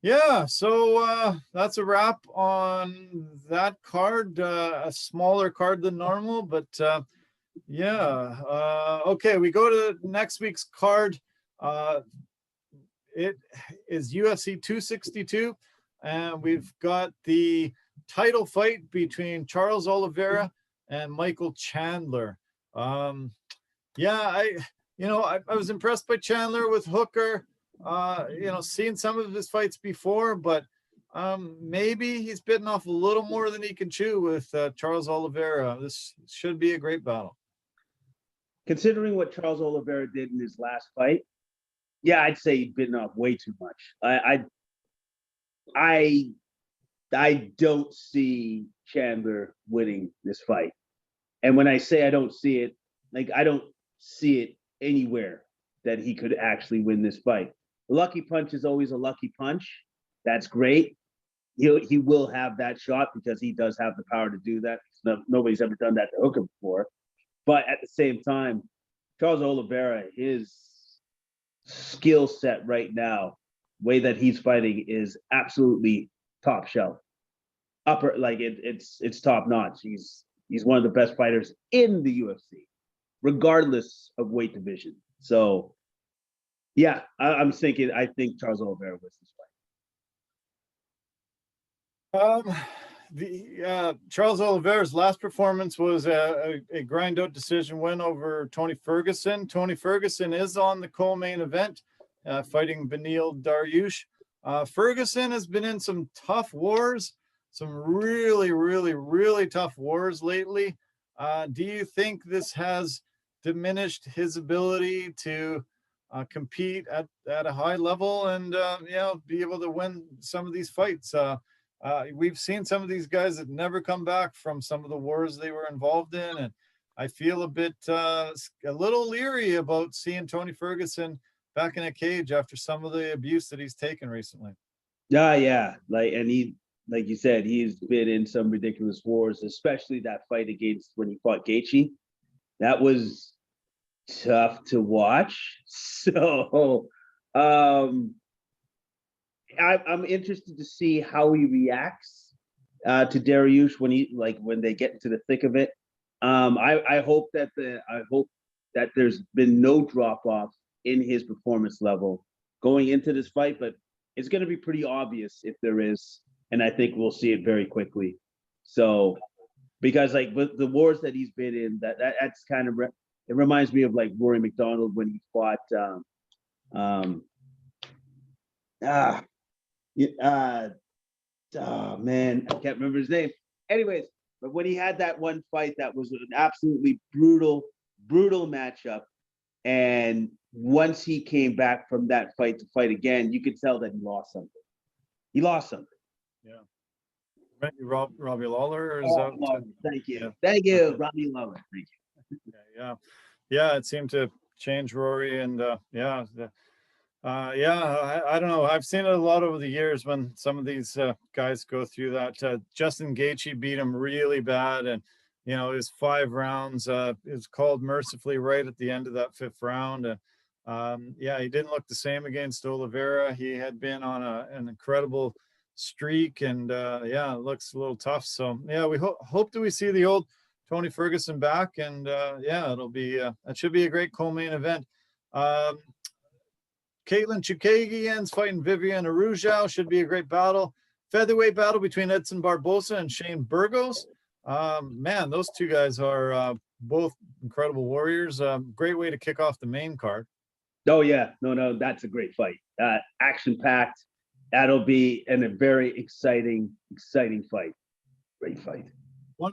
yeah, so that's a wrap on that card. A smaller card than normal, but yeah. Okay, we go to next week's card. It is UFC 262, and we've got the title fight between Charles Oliveira and Michael Chandler. Yeah, I was impressed by Chandler with Hooker. Seeing some of his fights before, but maybe he's bitten off a little more than he can chew with Charles Oliveira. This should be a great battle. Considering what Charles Oliveira did in his last fight, Yeah, I'd say he's bitten off way too much. I don't see Chandler winning this fight. And when I say I don't see it, like I don't see it anywhere that he could actually win this fight. A lucky punch is always a lucky punch. That's great. He will have that shot because he does have the power to do that. Nobody's ever done that to Hooker before. But at the same time, Charles Oliveira, his skill set right now, way that he's fighting is absolutely top shelf. Upper, like it's top notch. He's one of the best fighters in the UFC, regardless of weight division. So, yeah, I think Charles Oliveira wins this fight. Charles Oliveira's last performance was a grind out decision win over Tony Ferguson. Tony Ferguson is on the co-main event, fighting Neal Dariush. Ferguson has been in some tough wars, some really, really, really tough wars lately. Do you think this has diminished his ability to compete at a high level and be able to win some of these fights? We've seen some of these guys that never come back from some of the wars they were involved in, and I feel a little leery about seeing Tony Ferguson back in a cage after some of the abuse that he's taken recently. Yeah. Like you said, he's been in some ridiculous wars, especially that fight when he fought Gaethje. That was tough to watch. So, I'm interested to see how he reacts to Dariush when they get into the thick of it. I hope that there's been no drop off in his performance level going into this fight, but it's going to be pretty obvious if there is, and I think we'll see it very quickly. So, because with the wars that he's been in, that's kind of it reminds me of like Rory McDonald when he fought. Oh man, I can't remember his name. Anyways, but when he had that one fight, that was an absolutely brutal matchup. And once he came back from that fight to fight again, you could tell that he lost something. Yeah. Robbie Lawler? Thank you. Yeah. Thank you, Robbie Lawler. Thank you. Yeah, it seemed to change Rory. And I don't know. I've seen it a lot over the years when some of these guys go through that. Justin Gaethje beat him really bad, and it was 5 rounds. It was called mercifully right at the end of that 5th round, and he didn't look the same against Oliveira. He had been on an incredible streak, and it looks a little tough. So we hope that we see the old Tony Ferguson back, and it'll be that should be a great co-main event. Caitlin Chukagian's fighting Viviane Araujo. Should be a great battle. Featherweight battle between Edson Barbosa and Shane Burgos. Man, those two guys are both incredible warriors. Great way to kick off the main card. Oh yeah, no, that's a great fight. Action-packed. That'll be a very exciting fight. Great fight. One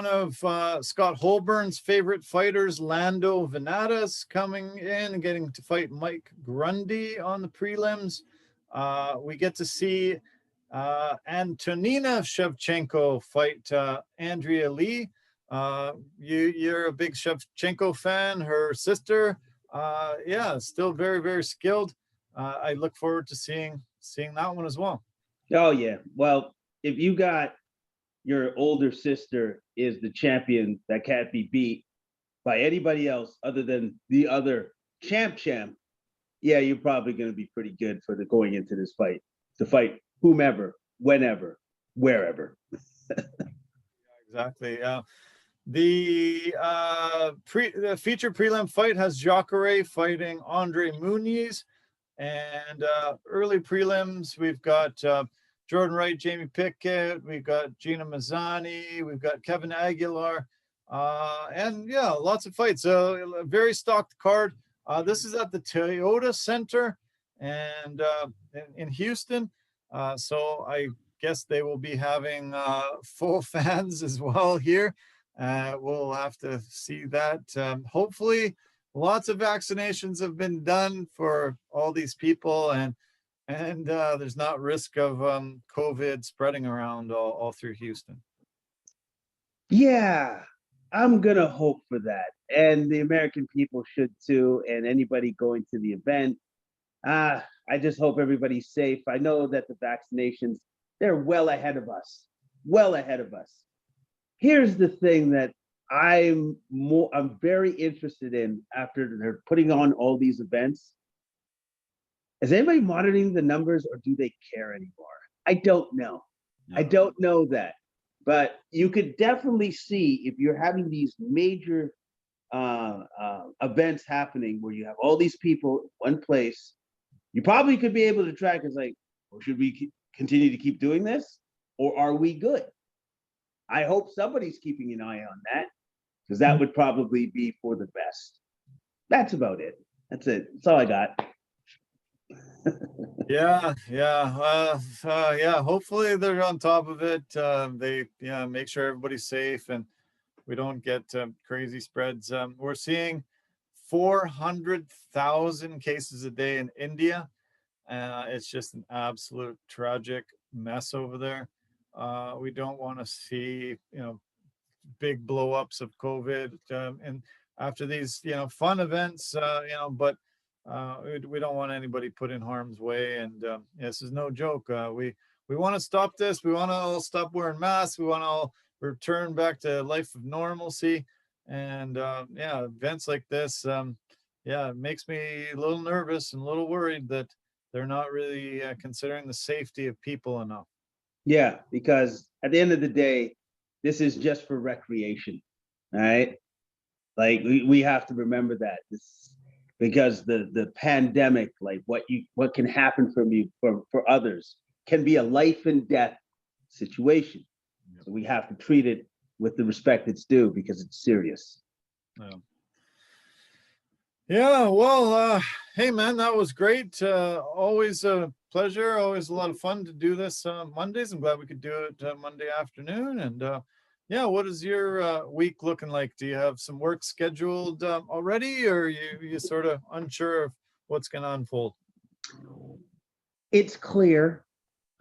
of Scott Holburn's favorite fighters, Lando Venadas, coming in and getting to fight Mike Grundy on the prelims. We get to see Antonina Shevchenko fight Andrea Lee. You're a big Shevchenko fan. Her sister, still very, very skilled. I look forward to seeing that one as well. Oh yeah. Well, if you got your older sister is the champion that can't be beat by anybody else other than the other champ, you're probably going to be pretty good for going into this fight, to fight whomever, whenever, wherever. Exactly. The feature prelim fight has Jacare fighting Andre Muniz, and early prelims we've got Jordan Wright, Jamie Pickett, we've got Gina Mazzani, we've got Kevin Aguilar, and lots of fights. A very stocked card. This is at the Toyota Center and in Houston. So I guess they will be having full fans as well here. We'll have to see that. Hopefully lots of vaccinations have been done for all these people, and there's not risk of COVID spreading around all through Houston. Yeah, I'm gonna hope for that, and the American people should too, and anybody going to the event. I just hope everybody's safe. I know that the vaccinations, they're well ahead of us, well ahead of us. Here's the thing that I'm very interested in after they're putting on all these events. Is anybody monitoring the numbers, or do they care anymore? I don't know. Yeah. I don't know that. But you could definitely see if you're having these major events happening where you have all these people in one place, you probably could be able to track. It's like, well, should we continue to keep doing this, or are we good? I hope somebody's keeping an eye on that, because that would probably be for the best. That's about it. That's it. That's all I got. Yeah. Hopefully they're on top of it. They make sure everybody's safe and we don't get crazy spreads. We're seeing 400,000 cases a day in India. It's just an absolute tragic mess over there. We don't want to see big blow ups of COVID and after these fun events, but we don't want anybody put in harm's way, and this is no joke. We want to stop this. We want to all stop wearing masks. We want to all return back to life of normalcy, and events like this, it makes me a little nervous and a little worried that they're not really considering the safety of people enough. Yeah, because at the end of the day, this is just for recreation, all right? Like we have to remember that because the pandemic, like what can happen from you for others, can be a life and death situation. Yep. So we have to treat it with the respect it's due, because it's serious. Well, hey man, that was great. Always a pleasure. Always a lot of fun to do this Mondays. I'm glad we could do it Monday afternoon. And what is your week looking like? Do you have some work scheduled already, or you sort of unsure of what's going to unfold? It's clear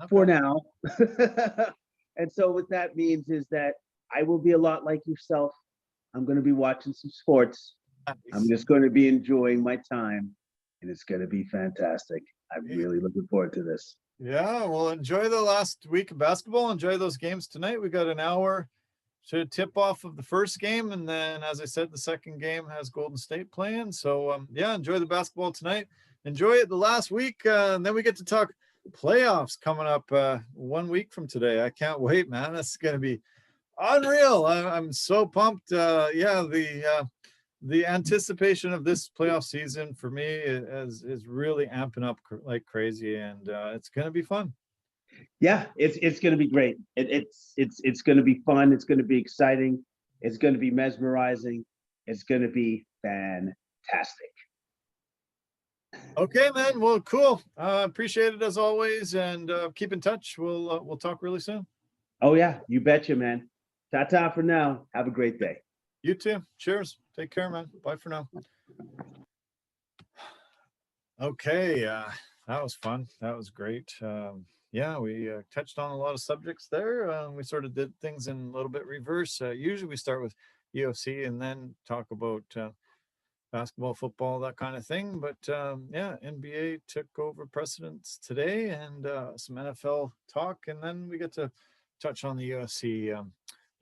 for now. And so what that means is that I will be a lot like yourself. I'm going to be watching some sports. Nice. I'm just going to be enjoying my time, and it's going to be fantastic. I'm really looking forward to this. Yeah, well, enjoy the last week of basketball. Enjoy those games tonight. We got an hour to tip off of the first game, and then, as I said, the second game has Golden State playing. So, enjoy the basketball tonight. Enjoy it the last week, and then we get to talk playoffs coming up 1 week from today. I can't wait, man. This is going to be unreal. I'm so pumped. The anticipation of this playoff season for me is really amping up like crazy, and it's going to be fun. Yeah, it's going to be great. It's going to be fun. It's going to be exciting. It's going to be mesmerizing. It's going to be fantastic. Okay, man. Well, cool. Appreciate it as always, and keep in touch. We'll talk really soon. Oh yeah, you betcha, man. Ta-ta for now. Have a great day. You too. Cheers. Take care, man. Bye for now. Okay, that was fun. That was great. We touched on a lot of subjects there. We sort of did things in a little bit reverse. Usually we start with UFC and then talk about basketball, football, that kind of thing. But NBA took over precedence today, and some NFL talk, and then we get to touch on the UFC.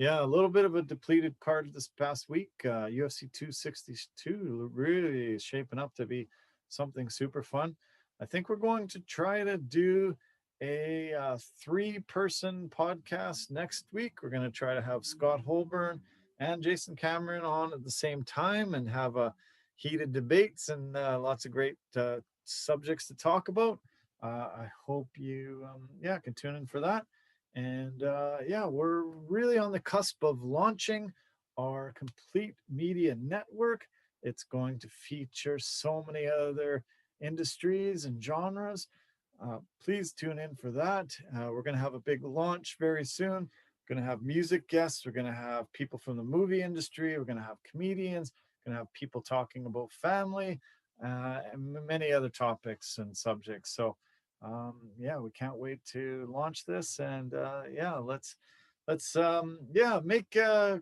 A little bit of a depleted card this past week. UFC 262 really is shaping up to be something super fun. I think we're going to try to do a 3-person podcast next week. We're going to try to have Scott Holborn and Jason Cameron on at the same time and have heated debates and lots of great subjects to talk about. I hope you can tune in for that. And we're really on the cusp of launching our complete media network. It's going to feature so many other industries and genres. Please tune in for that. We're going to have a big launch very soon. We're going to have music guests. We're going to have people from the movie industry. We're going to have comedians. We're Going to have people talking about family and many other topics and subjects. So yeah, we can't wait to launch this. And yeah, let's make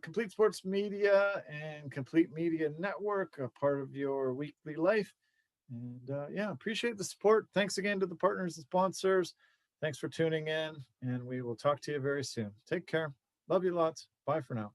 Complete Sports Media and Complete Media Network a part of your weekly life. And yeah, appreciate the support. Thanks again to the partners and sponsors. Thanks for tuning in, and we will talk to you very soon. Take care. Love you lots. Bye for now.